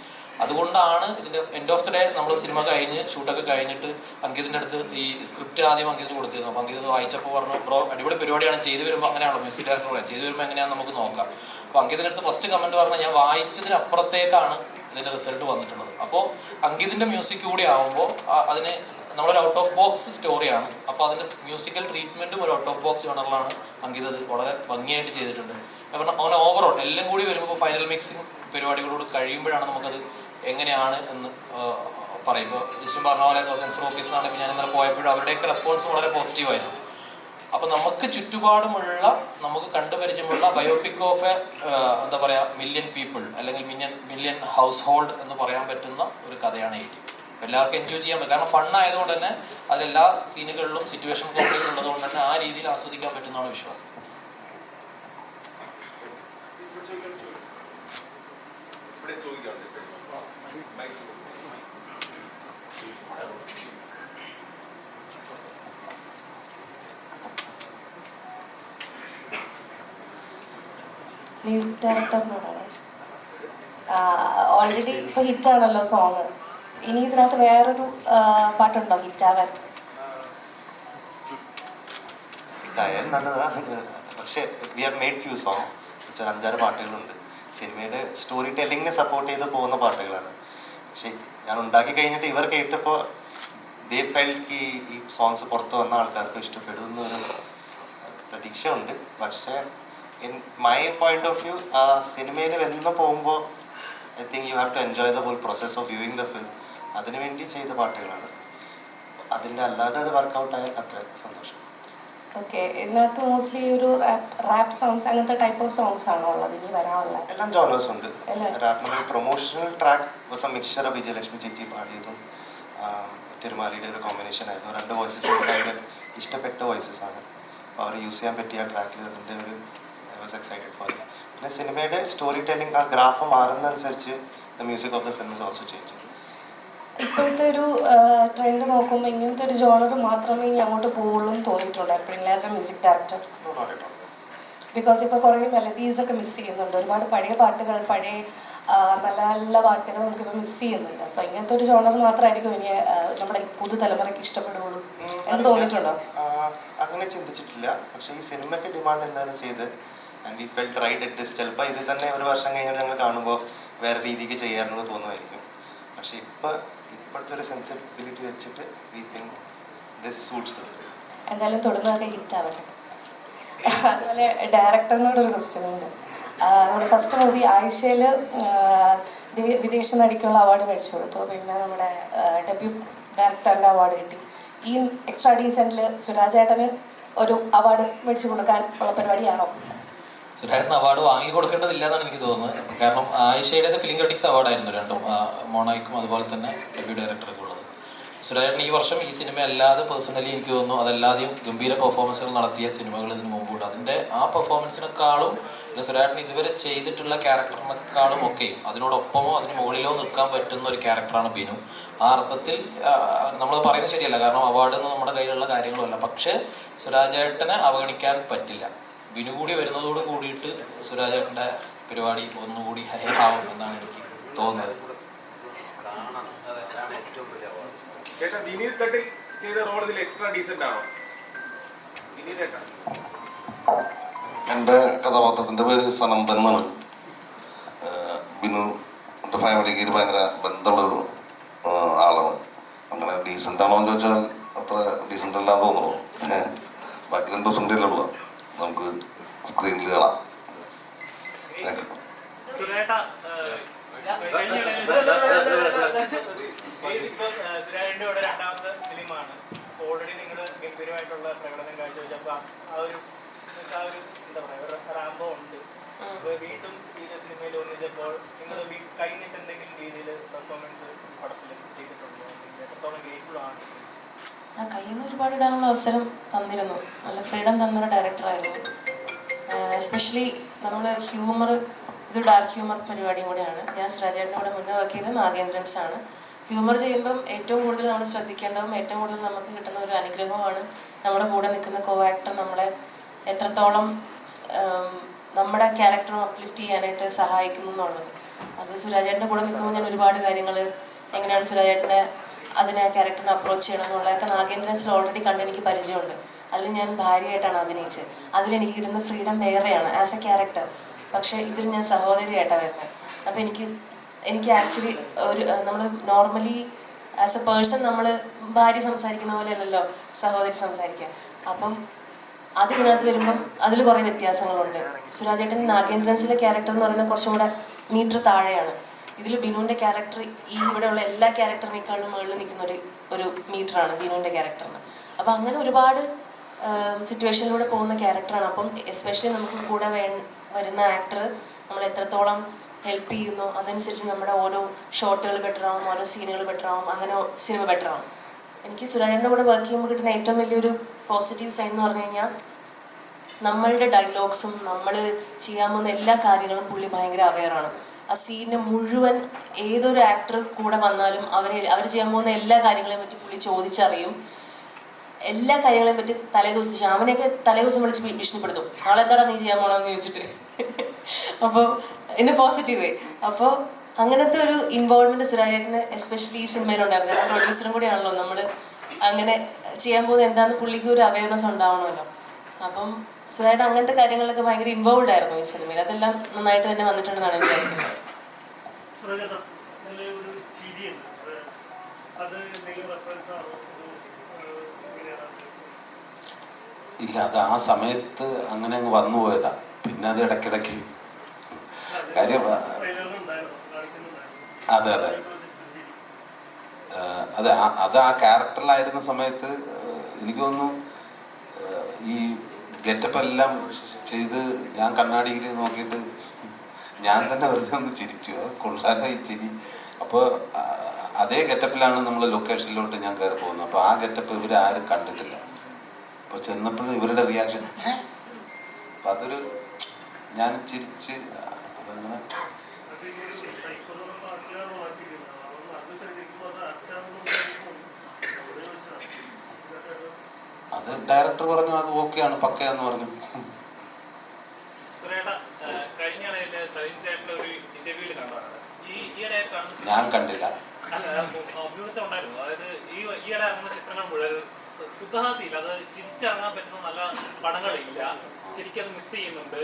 അതുകൊണ്ടാണ് ഇതിൻ്റെ എൻഡ് ഓഫ് ദി ഡേ നമ്മൾ സിനിമ കഴിഞ്ഞ് ഷൂട്ടൊക്കെ കഴിഞ്ഞിട്ട് അങ്കിതിൻ്റെ അടുത്ത് ഈ സ്ക്രിപ്റ്റ് ആദ്യം അങ്കിതിന് കൊടുത്തിരുന്നു. അപ്പോൾ അങ്കിത് വായിച്ചപ്പോൾ പറഞ്ഞു, ബ്രോ അടിപൊളി പരിപാടിയാണ്, ചെയ്തു വരുമ്പോൾ അങ്ങനെയാണല്ലോ മ്യൂസിക് ഡയറക്ടർ പറയാം, ചെയ്തു വരുമ്പോൾ എങ്ങനെയാണെന്ന് നമുക്ക് നോക്കാം. അപ്പോൾ അങ്കിതിൻ്റെ അടുത്ത് ഫസ്റ്റ് കമൻറ്റ് പറഞ്ഞാൽ ഞാൻ വായിച്ചതിനപ്പുറത്തേക്കാണ് ഇതിൻ്റെ റിസൾട്ട് വന്നിട്ടുള്ളത്. അപ്പോൾ അങ്കിതിൻ്റെ മ്യൂസിക് കൂടി ആകുമ്പോൾ അതിന് നമ്മളൊരു ഔട്ട് ഓഫ് ബോക്സ് സ്റ്റോറിയാണ്. അപ്പോൾ അതിൻ്റെ മ്യൂസിക്കൽ ട്രീറ്റ്മെൻറ്റും ഒരു ഔട്ട് ഓഫ് ബോക്സ് ജോണറിലാണ് അങ്കിത് അത് വളരെ ഭംഗിയായിട്ട് ചെയ്തിട്ടുണ്ട്. കാരണം അവൻ ഓവറോൾ എല്ലാം കൂടി വരുമ്പോൾ ഫൈനൽ മിക്സിങ് പരിപാടികളോട് കഴിയുമ്പോഴാണ് നമുക്കത് എങ്ങനെയാണ് എന്ന് പറയും. ഇപ്പോൾ ജസ്റ്റ് പറഞ്ഞ പോലെ ഇപ്പോൾ സെൻസർ ഓഫീസിലാണെങ്കിൽ ഞാൻ ഇന്നലെ പോയപ്പോഴും അവരുടെയൊക്കെ റെസ്പോൺസ് വളരെ പോസിറ്റീവായിരുന്നു. അപ്പോൾ നമുക്ക് ചുറ്റുപാടുമുള്ള, നമുക്ക് കണ്ടുപരിചയമുള്ള ബയോപിക് ഓഫ് എന്താ പറയുക മില്യൺ പീപ്പിൾ അല്ലെങ്കിൽ മില്യൺ ഹൗസ് ഹോൾഡ് എന്ന് പറയാൻ പറ്റുന്ന ഒരു കഥയാണ് ഈ. എല്ലാവർക്കും എൻജോയ് ചെയ്യാൻ പറ്റും. കാരണം ഫണ്ണായതുകൊണ്ട് തന്നെ അതിലെല്ലാ സീനുകളിലും സിറ്റുവേഷൻ കോമഡികളും ഉള്ളതുകൊണ്ട് തന്നെ ആ രീതിയിൽ ആസ്വദിക്കാൻ പറ്റുന്നതാണ് വിശ്വാസം. മ്യൂസിക് ഡയറക്ടറിനോടാണ്. ഓൾറെഡി ഇപ്പൊ ഹിറ്റാണല്ലോ സോങ്. ഇനി ഇതിനകത്ത് വേറൊരു പാട്ടുണ്ടോ ഹിറ്റാവാൻ? ഹിറ്റായാൽ നല്ലതാണ്. പക്ഷേ we have made few songs, 5-6 പാട്ടുകളുണ്ട്. സിനിമയുടെ സ്റ്റോറി ടെല്ലിങ്ങിനെ സപ്പോർട്ട് ചെയ്ത് പോകുന്ന പാട്ടുകളാണ്. പക്ഷേ ഞാൻ ഉണ്ടാക്കി കഴിഞ്ഞിട്ട് ഇവർ കേട്ടപ്പോൾ ദേ ഫെൽറ്റ് ഈ സോങ്സ് പുറത്ത് വന്ന ആൾക്കാർക്ക് ഇഷ്ടപ്പെടുന്നൊരു പ്രതീക്ഷയുണ്ട്. പക്ഷേ in my point of view സിനിമയിൽ വന്ന് പോകുമ്പോൾ I think you have to enjoy the whole process of viewing the film. അതിനുവേണ്ടി ചെയ്ത പാട്ടുകളാണ്. അതിൻ്റെ അല്ലാതെ അത് വർക്കൗട്ടായാൽ അത്ര സന്തോഷം. ഓക്കെ, ഇതിനകത്ത് മോസ്റ്റ്ലി ഒരു റാപ്പ് സോങ്സ് അങ്ങനത്തെ ടൈപ്പ് ഓഫ് സോങ്സ് ആണോ ഉള്ളത് ഇനി വരാനുള്ള? എല്ലാം ജോണേഴ്സ് ഉണ്ട്. റാപ്പിൻ്റെ promotional track was a mixture of Vijayalakshmi ചേച്ചി പാടിയതും തിരുമാലിയുടെ ഒരു കോമ്പിനേഷൻ ആയിരുന്നു. 2 വോയിസസ് ഭയങ്കര ഇഷ്ടപ്പെട്ട വോയിസസ് ആണ്. അപ്പോൾ അവർ യൂസ് ചെയ്യാൻ പറ്റിയ ട്രാക്കിൽ അതിൻ്റെ ഒരു ഐ വാസ് എക്സൈറ്റഡ് ഫോർ. പിന്നെ സിനിമയുടെ സ്റ്റോറി ടെല്ലിംഗ് ആ ഗ്രാഫ് മാറുന്നതനുസരിച്ച് the music of the film is also change. ഇപ്പോഴത്തെ ഒരു ട്രെൻഡ് നോക്കുമ്പോൾ ഇങ്ങനത്തെ ഒരു ജോണർ മാത്രമേ ഇനി അങ്ങോട്ട് പോകുള്ളൂ എന്ന് തോന്നിയിട്ടുണ്ട് എപ്പോഴെങ്കിലും as A music director? Because ഇപ്പോൾ കുറേ മെലഡീസ് ഒക്കെ മിസ് ചെയ്യുന്നുണ്ട്. ഒരുപാട് പഴയ പാട്ടുകൾ, പഴയ നല്ല നല്ല പാട്ടുകൾ നമുക്കിപ്പോൾ മിസ് ചെയ്യുന്നുണ്ട്. അപ്പോൾ ഇങ്ങനത്തെ ഒരു ജോണർ മാത്രമായിരിക്കും ഇനി നമ്മുടെ പുതുതലമുറയ്ക്ക് ഇഷ്ടപ്പെടുകയുള്ളൂ എന്ന് തോന്നിയിട്ടുണ്ടോ? അങ്ങനെ ചിന്തിച്ചിട്ടില്ല. പക്ഷേ ഈ സിനിമയ്ക്ക് ഡിമാൻഡ് എന്തായാലും ചെയ്ത് and we felt right at this. ചിലപ്പോൾ ഇത് തന്നെ ഒരു വർഷം കഴിഞ്ഞാൽ ഞങ്ങൾ കാണുമ്പോൾ വേറെ രീതിക്ക് ചെയ്യാമെന്ന് തോന്നുമായിരിക്കും. പക്ഷേ ഇപ്പോഴത്തെ ഒരു സെൻസിബിലിറ്റി വെച്ചിട്ട് we think this suits the film. എന്തായാലും തുടർന്നതൊക്കെ ഹിറ്റ് ആവട്ടെ. അതുപോലെ ഡയറക്ടറിനോടൊരു ക്വസ്റ്റ്യൻ ഉണ്ട്. നമ്മുടെ ഫസ്റ്റ് മൂവി ആയിഷയിൽ വിദേശ നടിക്കുള്ള അവാർഡ് മേടിച്ചു കൊടുത്തു. പിന്നെ നമ്മുടെ ഡെബ്യൂ ഡയറക്ടറിൻ്റെ അവാർഡ് കിട്ടി. ഈ എക്സ്ട്രാ ഡീസൻറ്റിൽ സുരാജേട്ടന് ഒരു അവാർഡ് മേടിച്ചു കൊടുക്കാൻ ഉള്ള പരിപാടിയാണോ? സുരാജേട്ടന് അവാർഡ് വാങ്ങി കൊടുക്കേണ്ടതില്ല എന്നാണ് എനിക്ക് തോന്നുന്നത്. കാരണം ആയിഷയുടേത് ഫിലിം ക്രിറ്റിക്സ് അവാർഡായിരുന്നു രണ്ടും, മോണോയ്ക്കും അതുപോലെ തന്നെ ഡെബ്യൂ ഡയറക്ടർക്കും ഉള്ളത്. സുരാജേട്ടൻ ഈ വർഷം ഈ സിനിമ അല്ലാതെ പേഴ്സണലി എനിക്ക് തോന്നുന്നു അതല്ലാതെയും ഗംഭീര പെർഫോമൻസുകൾ നടത്തിയ സിനിമകൾ ഇതിന് മുമ്പുണ്ട്. അതിൻ്റെ ആ പെർഫോമൻസിനേക്കാളും പിന്നെ സുരാജേട്ടൻ ഇതുവരെ ചെയ്തിട്ടുള്ള ക്യാരക്ടറിനേക്കാളും ഒക്കെ അതിനോടൊപ്പമോ അതിന് മുകളിലോ നിൽക്കാൻ പറ്റുന്ന ഒരു ക്യാരക്ടറാണ് ബിനു. ആ അർത്ഥത്തിൽ നമ്മൾ പറയുന്നത് ശരിയല്ല, കാരണം അവാർഡ് ഒന്നും നമ്മുടെ കയ്യിലുള്ള കാര്യങ്ങളുമല്ല. പക്ഷേ സുരാജേട്ടനെ അവഗണിക്കാൻ പറ്റില്ല. ബിനു കൂടി വരുന്നതോട് കൂടിയിട്ട് സുരാജേട്ടൻ്റെ പരിപാടി ഒന്നുകൂടി ഹൈഹാവും എന്നാണ് എനിക്ക് തോന്നുന്നത്. ചേട്ടാ വിനീത് തട്ടിൽ ചെയ്ത റോൾ ഇതിൽ എക്സ്ട്രാ ഡീസന്റ് ആണോ? വിനീത് ചേട്ടാ, എൻ്റെ കഥാപാത്രത്തിൻ്റെ പേര് സനന്ദൻ എന്നാണ്. ബിനു എൻ്റെ ഫാമിലിക്ക് ഭയങ്കര ബന്ധമുള്ളൊരു ആളാണ്. അങ്ങനെ ഡീസൻ്റ് ആണോ എന്ന് ചോദിച്ചാൽ അത്ര ഡീസൻ്റ് അല്ലാന്ന് തോന്നുന്നു. ബാക്കി 2 ദിവസം ഉള്ളൂ, നമുക്ക് സ്ക്രീനിൽ കാണാം. Thank you. സുരാജിന്റെ കൂടെ 2ാമത്തെ ഫിലിമാണ്. ഓൾറെഡി നിങ്ങൾ ഗംഭീരമായിട്ടുള്ള പ്രകടനം കാഴ്ചവെച്ചപ്പോൾ ആ ഒരു എന്താ പറയുക റാമ്പോ ഉണ്ട്. വീണ്ടും ഈ സിനിമയിൽ ഒന്നിച്ചപ്പോൾ നിങ്ങൾ കഴിഞ്ഞിട്ട് എന്തെങ്കിലും രീതിയിൽ പെർഫോമൻസ് പടത്തിൽ ചെയ്തിട്ടുണ്ടോ? എത്രത്തോളം ഗ്രേറ്റ്ഫുൾ ആണ്? കയ്യിൽ നിന്ന് ഒരുപാട് ഇടാനുള്ള അവസരം തന്നിരുന്നു. നല്ല ഫ്രീഡം തന്നൊരു ഡയറക്ടറായിരുന്നു. എസ്പെഷ്യലി നമ്മൾ ഹ്യൂമർ, ഇത് ഡാർക്ക് ഹ്യൂമർ പരിപാടിയും കൂടെയാണ്. ഞാൻ സുരാജേട്ടൻ്റെ കൂടെ മുന്നേ വർക്ക് ചെയ്തത് നാഗേന്ദ്രൻസ് ആണ്. ഹ്യൂമർ ചെയ്യുമ്പം ഏറ്റവും കൂടുതൽ നമ്മൾ ശ്രദ്ധിക്കേണ്ടതും ഏറ്റവും കൂടുതൽ നമുക്ക് കിട്ടുന്ന ഒരു അനുഗ്രഹമാണ് നമ്മുടെ കൂടെ നിൽക്കുന്ന കോ ആക്ടർ നമ്മളെ എത്രത്തോളം നമ്മുടെ ക്യാരക്ടർ അപ്ലിഫ്റ്റ് ചെയ്യാനായിട്ട് സഹായിക്കുന്നു എന്നുള്ളത്. അത് സുരാജേട്ടൻ്റെ കൂടെ നിൽക്കുമ്പോൾ ഞാൻ ഒരുപാട് കാര്യങ്ങൾ എങ്ങനെയാണ് സുരാജേട്ടനെ അതിനെ ആ ക്യാരക്ടറിനെ അപ്രോച്ച് ചെയ്യണം എന്നുള്ളതൊക്കെ നാഗേന്ദ്രൻസിൽ ഓൾറെഡി കണ്ട് എനിക്ക് പരിചയമുണ്ട്. അതിൽ ഞാൻ ഭാര്യയായിട്ടാണ് അഭിനയിച്ചത്. അതിലെനിക്ക് കിട്ടുന്ന ഫ്രീഡം വേറെയാണ് ആസ് എ ക്യാരക്ടർ. പക്ഷേ ഇതിൽ ഞാൻ സഹോദരിയായിട്ടാണ് വരുന്നത്. അപ്പോൾ എനിക്ക് ആക്ച്വലി ഒരു നമ്മൾ നോർമലി ആസ് എ പേഴ്സൺ നമ്മൾ ഭാര്യ സംസാരിക്കുന്ന പോലെ അല്ലല്ലോ സഹോദരി സംസാരിക്കുക. അപ്പം അതിനകത്ത് വരുമ്പം അതിൽ കുറേ വ്യത്യാസങ്ങളുണ്ട്. സുരാജേട്ടൻ നാഗേന്ദ്രൻസിലെ ക്യാരക്ടർ എന്ന് പറയുന്നത് കുറച്ചും കൂടെ മീറ്റർ താഴെയാണ്. ഇതിൽ ബിനുവിൻ്റെ ക്യാരക്ടർ ഈ ഇവിടെയുള്ള എല്ലാ ക്യാരക്ടറിനേക്കാളും മുകളിൽ നിൽക്കുന്ന ഒരു മീറ്ററാണ് ബിനുവിൻ്റെ ക്യാരക്ടറിന്. അപ്പം അങ്ങനെ ഒരുപാട് സിറ്റുവേഷനിലൂടെ പോകുന്ന ക്യാരക്ടറാണ്. അപ്പം എസ്പെഷ്യലി നമുക്ക് കൂടെ വരുന്ന ആക്ടർ നമ്മൾ എത്രത്തോളം ഹെൽപ്പ് ചെയ്യുന്നു അതനുസരിച്ച് നമ്മുടെ ഓരോ ഷോട്ടുകൾ ബെറ്റർ ആവും, ഓരോ സീനുകൾ ബെറ്റർ ആവും, അങ്ങനെ സിനിമ ബെറ്റർ ആവും. എനിക്ക് സുരാജേട്ടൻ്റെ കൂടെ വർക്ക് ചെയ്യുമ്പോൾ കിട്ടുന്ന ഏറ്റവും വലിയൊരു പോസിറ്റീവ് സൈൻ എന്ന് പറഞ്ഞു കഴിഞ്ഞാൽ നമ്മളുടെ ഡയലോഗ്സും നമ്മൾ ചെയ്യാൻ പോകുന്ന എല്ലാ കാര്യങ്ങളും പുള്ളി ഭയങ്കര അവെയറാണ്. ആ സീനിന് മുഴുവൻ ഏതൊരു ആക്ടർ കൂടെ വന്നാലും അവർ ചെയ്യാൻ പോകുന്ന എല്ലാ കാര്യങ്ങളെയും പറ്റി പുള്ളി ചോദിച്ചറിയും. എല്ലാ കാര്യങ്ങളെയും പറ്റി തലേദിവസം ശ്യാമനെയൊക്കെ തലേദിവസം വിളിച്ച് ഭീഷണിപ്പെടുത്തും, നാളെ എന്താടാ നീ ചെയ്യാൻ പോകണമെന്ന് ചോദിച്ചിട്ട്. അപ്പോൾ ഇന്ന് പോസിറ്റീവ്. അപ്പോൾ അങ്ങനത്തെ ഒരു ഇൻവോൾവ്മെന്റ് സുരാജേട്ടന് എസ്പെഷ്യലി ഈ സിനിമയിലുണ്ടായിരുന്നു. ഞാൻ പ്രൊഡ്യൂസറും കൂടിയാണല്ലോ. നമ്മൾ അങ്ങനെ ചെയ്യാൻ പോകുന്നത് എന്താണെന്ന് പുള്ളിക്ക് ഒരു അവയർനെസ് ഉണ്ടാവണമല്ലോ. അപ്പം സുരാജേട്ടൻ അങ്ങനത്തെ കാര്യങ്ങളിലൊക്കെ ഭയങ്കര ഇൻവോൾവ് ആയിരുന്നു ഈ സിനിമയിൽ. അതെല്ലാം നന്നായിട്ട് തന്നെ വന്നിട്ടുണ്ടെന്നാണ് എനിക്ക് വിചാരിക്കുന്നത്. ഇല്ല, അത് ആ സമയത്ത് അങ്ങനെ അങ്ങ് വന്നു പോയതാ. പിന്നെ അത് ഇടയ്ക്കിടയ്ക്ക് കാര്യം. അതെ അതെ അതെ അത് ആ ക്യാരക്ടറിലായിരുന്ന സമയത്ത് എനിക്ക് തോന്നുന്നു ഈ ഗെറ്റപ്പ് എല്ലാം ചെയ്ത് ഞാൻ കണ്ണാടിയിൽ നോക്കിയിട്ട് ഞാൻ തന്നെ വെറുതെ ഒന്ന് ചിരിച്ചു. കൊള്ളാലോ ഈ ചിരി. അപ്പോൾ അതേ ഗെറ്റപ്പിലാണ് നമ്മൾ ലൊക്കേഷനിലോട്ട് ഞാൻ കയറി പോകുന്നത്. അപ്പോൾ ആ ഗെറ്റപ്പ് ഇവരാരും കണ്ടിട്ടില്ല. അപ്പോൾ ചെന്നപ്പോഴും ഇവരുടെ റിയാക്ഷൻ അപ്പം അതൊരു ഞാൻ ചിരിച്ച് അതങ്ങനെ. അത് ഡയറക്ടർ പറഞ്ഞു അത് ഓക്കെയാണ്, പക്കയാന്ന് പറഞ്ഞു. ഞാൻ കണ്ടില്ല. ശുദ്ധഹാസിയില്ല, അത് ചിരിച്ചിറങ്ങാൻ പറ്റുന്ന നല്ല പടങ്ങളില്ല, ശരിക്കും അത് മിസ് ചെയ്യുന്നുണ്ട്.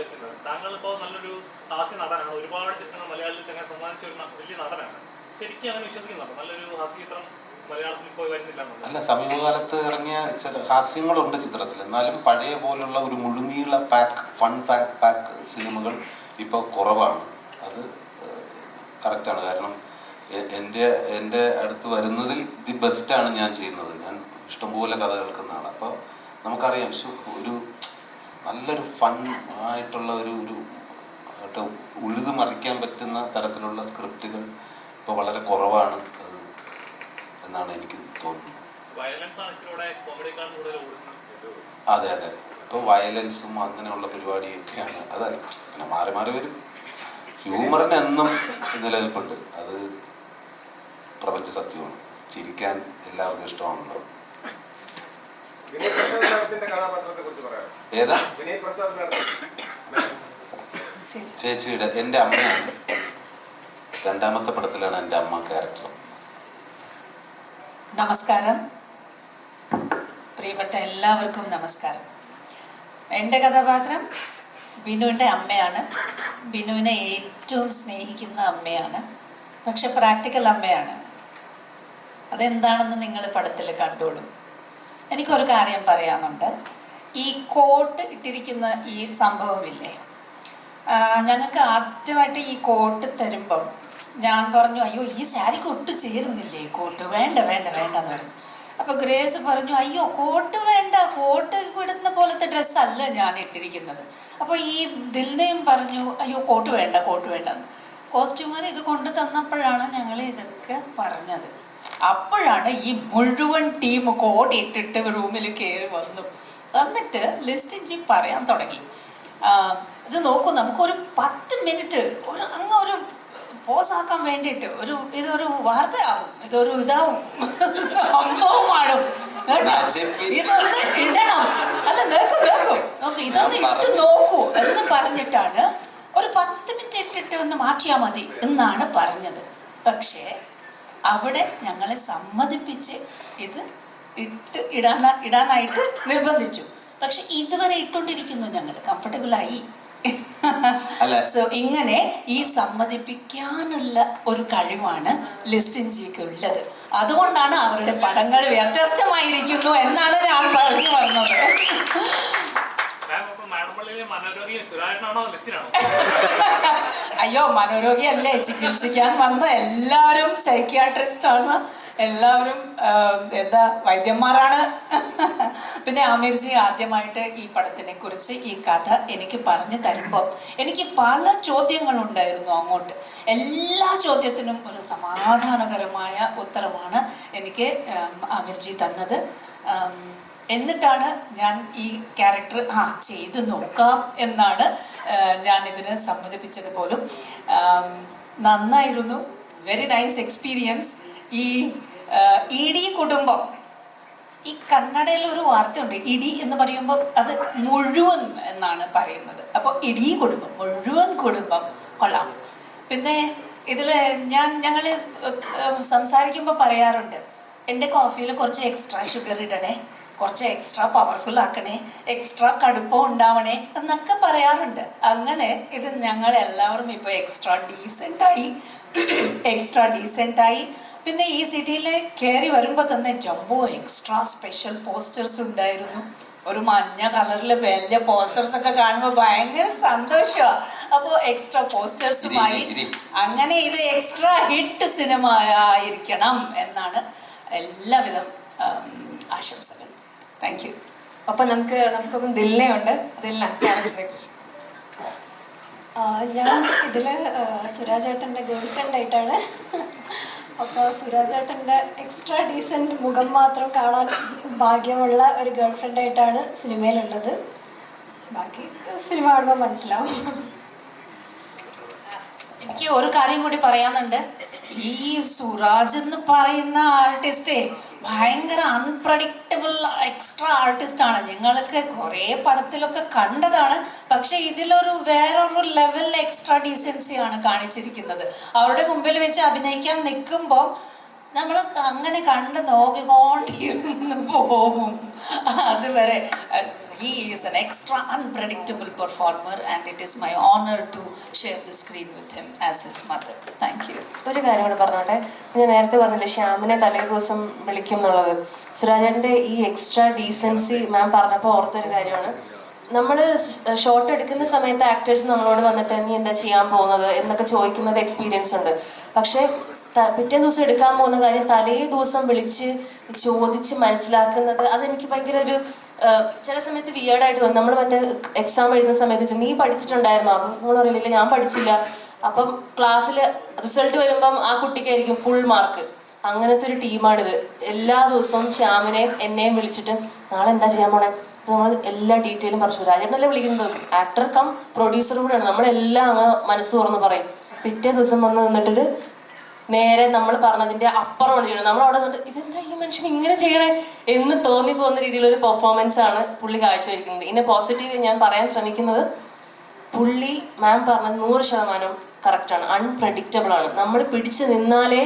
താങ്കൾ ഇപ്പോൾ നല്ലൊരു ഹാസ്യ നടനാണ്, ഒരുപാട് ചിത്രങ്ങൾ മലയാളത്തിൽ തന്നെ സമ്മാനിച്ച ഒരു വലിയ നടനാണ്. ശരിക്കും അങ്ങനെ വിശ്വസിക്കുന്നുണ്ടോ നല്ലൊരു ഹാസ്യ ചിത്രം മലയാളത്തിൽ പോയി വരുന്നില്ല? അല്ല, സമീപകാലത്ത് ഇറങ്ങിയ ചില ഹാസ്യങ്ങളുണ്ട് ചിത്രത്തിൽ. എന്നാലും പഴയ പോലുള്ള ഒരു മുഴുനീള ഫൺ പാക്ക് സിനിമകൾ ഇപ്പോൾ കുറവാണ്. അത് കറക്റ്റാണ്. കാരണം എൻ്റെ അടുത്ത് വരുന്നതിൽ ദി ബെസ്റ്റാണ് ഞാൻ ചെയ്യുന്നത്. ഞാൻ ഇഷ്ടംപോലെ കഥ കേൾക്കുന്ന ആളാണ്. അപ്പോൾ നമുക്കറിയാം ഒരു നല്ലൊരു ഫൺ ആയിട്ടുള്ള ഒരു ഉഴുതു മറിക്കാൻ പറ്റുന്ന തരത്തിലുള്ള സ്ക്രിപ്റ്റുകൾ ഇപ്പോൾ വളരെ കുറവാണ് അത് എന്നാണ് എനിക്ക് തോന്നുന്നത്. അതെ അതെ, ഇപ്പോൾ വയലൻസും അങ്ങനെയുള്ള പരിപാടിയൊക്കെയാണ്. അതല്ല, പിന്നെ മാറി മാറി വരും. ഹ്യൂമറിന് എന്നും നിലനിൽപ്പുണ്ട്. അത് പ്രപഞ്ച സത്യമാണ്. ചിരിക്കാൻ എല്ലാവർക്കും ഇഷ്ടമാണല്ലോ. ഏതാ? ചേച്ചിയുടെ എൻ്റെ അമ്മയാണ്. രണ്ടാമത്തെ പടത്തിലാണ് എൻ്റെ അമ്മ ക്യാരക്ടർ. നമസ്കാരം, പ്രിയപ്പെട്ട എല്ലാവർക്കും നമസ്കാരം. എൻ്റെ കഥാപാത്രം ബിനുവിൻ്റെ അമ്മയാണ്. ബിനുവിനെ ഏറ്റവും സ്നേഹിക്കുന്ന അമ്മയാണ്. പക്ഷെ പ്രാക്ടിക്കൽ അമ്മയാണ്. അതെന്താണെന്ന് നിങ്ങൾ പടത്തിൽ കണ്ടോളൂ. എനിക്കൊരു കാര്യം പറയാനുണ്ട്. ഈ കോട്ട് ഇട്ടിരിക്കുന്ന ഈ സംഭവമില്ലേ, ഞങ്ങൾക്ക് ആദ്യമായിട്ട് ഈ കോട്ട് തരുമ്പം ഞാൻ പറഞ്ഞു, അയ്യോ ഈ സാരിക്ക് ഒട്ടും ചേരുന്നില്ലേ കോട്ട്, വേണ്ട വേണ്ട വേണ്ട എന്ന് പറഞ്ഞു. അപ്പോൾ ഗ്രേസ് പറഞ്ഞു, അയ്യോ കോട്ട് വേണ്ട, കോട്ട് ഇടുന്ന പോലത്തെ ഡ്രസ്സല്ല ഞാൻ ഇട്ടിരിക്കുന്നത്. അപ്പോൾ ഈ ദിൽനയും പറഞ്ഞു, അയ്യോ കോട്ട് വേണ്ട കോട്ട് വേണ്ടെന്ന്. കോസ്റ്റ്യൂമർ ഇത് കൊണ്ടു തന്നപ്പോഴാണ് ഞങ്ങൾ ഇതൊക്കെ പറഞ്ഞത്. അപ്പോഴാണ് ഈ മുഴുവൻ ടീം കോട്ട് ഇട്ടിട്ട് റൂമിൽ കയറി വന്നിട്ട് ലിസ്റ്റിഞ്ചി പറയാൻ തുടങ്ങി. ഇത് നോക്കൂ, നമുക്കൊരു 10 മിനിറ്റ് ഒരു പോസാക്കാൻ വേണ്ടിയിട്ട് ഇതൊരു വാർത്തയാവും, ഇതൊരു ഇതാവും, സംഭവമാടും കേട്ടോ, ഇതൊന്ന് ഇടണം, അല്ല നോക്കൂ ഇതൊന്ന് ഇട്ട് നോക്കൂ എന്ന് പറഞ്ഞിട്ടാണ് ഒരു 10 മിനിറ്റ് ഇട്ടിട്ട് ഒന്ന് മാറ്റിയാൽ മതി എന്നാണ് പറഞ്ഞത്. പക്ഷേ അവിടെ ഞങ്ങളെ സമ്മതിപ്പിച്ച് ഇത് ഇടാനായിട്ട് നിർബന്ധിച്ചു. പക്ഷെ ഇതുവരെ ഇട്ടുകൊണ്ടിരിക്കുന്നു, ഞങ്ങൾ കംഫർട്ടബിളായി. സോ ഇങ്ങനെ ഈ സമ്മതിപ്പിക്കാനുള്ള ഒരു കഴിവാണ് ലിസ്റ്റിൻജിക്ക് ഉള്ളത്. അതുകൊണ്ടാണ് അവരുടെ പടങ്ങൾ വ്യത്യസ്തമായിരിക്കുന്നു എന്നാണ് ഞാൻ പറഞ്ഞു വന്നത്. അയ്യോ മനോരോഗി അല്ലേ, ചികിത്സിക്കാൻ വന്ന എല്ലാവരും സൈക്യാട്രിസ്റ്റ് ആണ്, എല്ലാവരും വൈദ്യന്മാരാണ്. പിന്നെ ആമിർജി ആദ്യമായിട്ട് ഈ പടത്തിനെ കുറിച്ച് ഈ കഥ എനിക്ക് പറഞ്ഞു തരുമ്പോൾ എനിക്ക് പല ചോദ്യങ്ങളുണ്ടായിരുന്നു അങ്ങോട്ട്. എല്ലാ ചോദ്യത്തിനും ഒരു സമാധാനകരമായ ഉത്തരമാണ് എനിക്ക് ആമിർജി തന്നത്. എന്നിട്ടാണ് ഞാൻ ഈ ക്യാരക്ടർ ചെയ്ത് നോക്കാം എന്നാണ് ഞാൻ ഇതിന് സമ്മതിപ്പിച്ചത് പോലും. നന്നായിരുന്നു, വെരി നൈസ് എക്സ്പീരിയൻസ്. ഈ ഇഡി കുടുംബം, ഈ കന്നഡയിൽ ഒരു വാർത്തയുണ്ട്, ഇടി എന്ന് പറയുമ്പോൾ അത് മുഴുവൻ എന്നാണ് പറയുന്നത്. അപ്പോൾ ഇടി കുടുംബം, മുഴുവൻ കുടുംബം കൊള്ളാം. പിന്നെ ഇതിൽ ഞങ്ങൾ സംസാരിക്കുമ്പോൾ പറയാറുണ്ട്, എൻ്റെ കോഫിയിൽ കുറച്ച് എക്സ്ട്രാ ഷുഗർ ഇടണേ, കുറച്ച് എക്സ്ട്രാ പവർഫുൾ ആക്കണേ, എക്സ്ട്രാ കടുപ്പം ഉണ്ടാവണേ എന്നൊക്കെ പറയാറുണ്ട്. അങ്ങനെ ഇത് ഞങ്ങൾ എല്ലാവരും ഇപ്പോൾ എക്സ്ട്രാ ഡീസൻ്റായി. പിന്നെ ഈ സിറ്റിയിൽ കയറി വരുമ്പോൾ തന്നെ ജംബോ എക്സ്ട്രാ സ്പെഷ്യൽ പോസ്റ്റേഴ്സ് ഉണ്ടായിരുന്നു. ഒരു മഞ്ഞ കളറിൽ വലിയ പോസ്റ്റേഴ്സ് ഒക്കെ കാണുമ്പോൾ ഭയങ്കര സന്തോഷമാണ്. അപ്പോൾ എക്സ്ട്രാ പോസ്റ്റേഴ്സുമായി അങ്ങനെ ഇത് എക്സ്ട്രാ ഹിറ്റ് സിനിമ ആയിരിക്കണം എന്നാണ് എല്ലാവിധം ആശംസകൾ. Thank you. അപ്പം നമുക്കൊപ്പം ദിൽന ഉണ്ട്. ദിൽന ക്യാരക്ടറിനെ കുറിച്ച്. ഞാൻ ഇതിൽ സുരാജേട്ടൻ്റെ ഗേൾ ഫ്രണ്ടായിട്ടാണ്. അപ്പോൾ സുരാജേട്ടൻ്റെ എക്സ്ട്രാ ഡീസൻറ്റ് മുഖം മാത്രം കാണാൻ ഭാഗ്യമുള്ള ഒരു ഗേൾ ഫ്രണ്ടായിട്ടാണ് സിനിമയിലുള്ളത്. ബാക്കി സിനിമ കാണുമ്പോൾ മനസ്സിലാവും. എനിക്ക് ഒരു കാര്യം കൂടി പറയാനുണ്ട്. ഈ സുരാജ് എന്ന് പറയുന്ന ആർട്ടിസ്റ്റേ ഭയങ്കര അൺപ്രഡിക്റ്റബിൾ എക്സ്ട്രാ ആർട്ടിസ്റ്റാണ്. ഞങ്ങൾക്ക് കുറേ പടത്തിലൊക്കെ കണ്ടതാണ്. പക്ഷെ ഇതിലൊരു വേറൊരു ലെവൽ എക്സ്ട്രാ ഡീസൻസിയാണ് കാണിച്ചിരിക്കുന്നത്. അവരുടെ മുമ്പിൽ വെച്ച് അഭിനയിക്കാൻ നിൽക്കുമ്പോൾ നമ്മൾ അങ്ങനെ കണ്ട് നോക്കിക്കൊണ്ടിരുന്ന് പോകും. അതുവരെ he is an extra unpredictable performer and it is my honor to share the screen with him as his mother. Thank you. ഒരു കാര്യം കൂടെ പറഞ്ഞോട്ടെ. ഞാൻ നേരത്തെ പറഞ്ഞില്ലേ ശ്യാമിനെ തലേ ദിവസം വിളിക്കും എന്നുള്ളത്. സുരാജേട്ടൻ്റെ ഈ എക്സ്ട്രാ ഡീസൻസി മാം പറഞ്ഞപ്പോൾ ഓർത്തൊരു കാര്യമാണ്. നമ്മൾ ഷോട്ട് എടുക്കുന്ന സമയത്ത് ആക്ടേഴ്സ് നമ്മളോട് വന്നിട്ട് നീ എന്താ ചെയ്യാൻ പോകുന്നത് എന്നൊക്കെ ചോദിക്കുന്നത് എക്സ്പീരിയൻസ് ഉണ്ട്. പക്ഷേ പിറ്റേ ദിവസം എടുക്കാൻ പോകുന്ന കാര്യം തലേ ദിവസം വിളിച്ച് ചോദിച്ച് മനസ്സിലാക്കുന്നത് അതെനിക്ക് ഭയങ്കര ഒരു ചില സമയത്ത് വിയേർഡായിട്ട് തോന്നും. നമ്മൾ മറ്റേ എക്സാം എഴുതുന്ന സമയത്ത് വെച്ചാൽ നീ പഠിച്ചിട്ടുണ്ടായിരുന്നോ? അപ്പം നമ്മൾ അറിയില്ല ഞാൻ പഠിച്ചില്ല. അപ്പം ക്ലാസ്സിൽ റിസൾട്ട് വരുമ്പം ആ കുട്ടിക്കായിരിക്കും ഫുൾ മാർക്ക്. അങ്ങനത്തെ ഒരു ടീമാണിത്. എല്ലാ ദിവസവും ശ്യാമിനെയും എന്നെയും വിളിച്ചിട്ട് നാളെ എന്താ ചെയ്യാൻ പോണേ നമ്മൾ എല്ലാ ഡീറ്റെയിലും പറഞ്ഞു. രാജേട്ടനല്ലേ വിളിക്കുന്നത്, ആക്ടർ കം പ്രൊഡ്യൂസറും കൂടെയാണ്. നമ്മളെല്ലാം അങ്ങ് മനസ്സ് തുറന്ന് പറയും. പിറ്റേ ദിവസം വന്ന് നിന്നിട്ട് നേരെ നമ്മൾ പറഞ്ഞതിൻ്റെ അപ്പുറമാണ് ചെയ്യണം. നമ്മളവിടെ നിന്നിട്ട് ഇതെന്താ ഈ മനുഷ്യൻ ഇങ്ങനെ ചെയ്യണേ എന്ന് തോന്നിപ്പോകുന്ന രീതിയിലൊരു പെർഫോമൻസ് ആണ് പുള്ളി കാഴ്ചവെക്കുന്നത്. ഇതിൻ്റെ പോസിറ്റീവ് ഞാൻ പറയാൻ ശ്രമിക്കുന്നത്, പുള്ളി മാം പറഞ്ഞത് 100% കറക്റ്റാണ്. അൺപ്രഡിക്റ്റബിൾ ആണ്. നമ്മൾ പിടിച്ചു നിന്നാലേ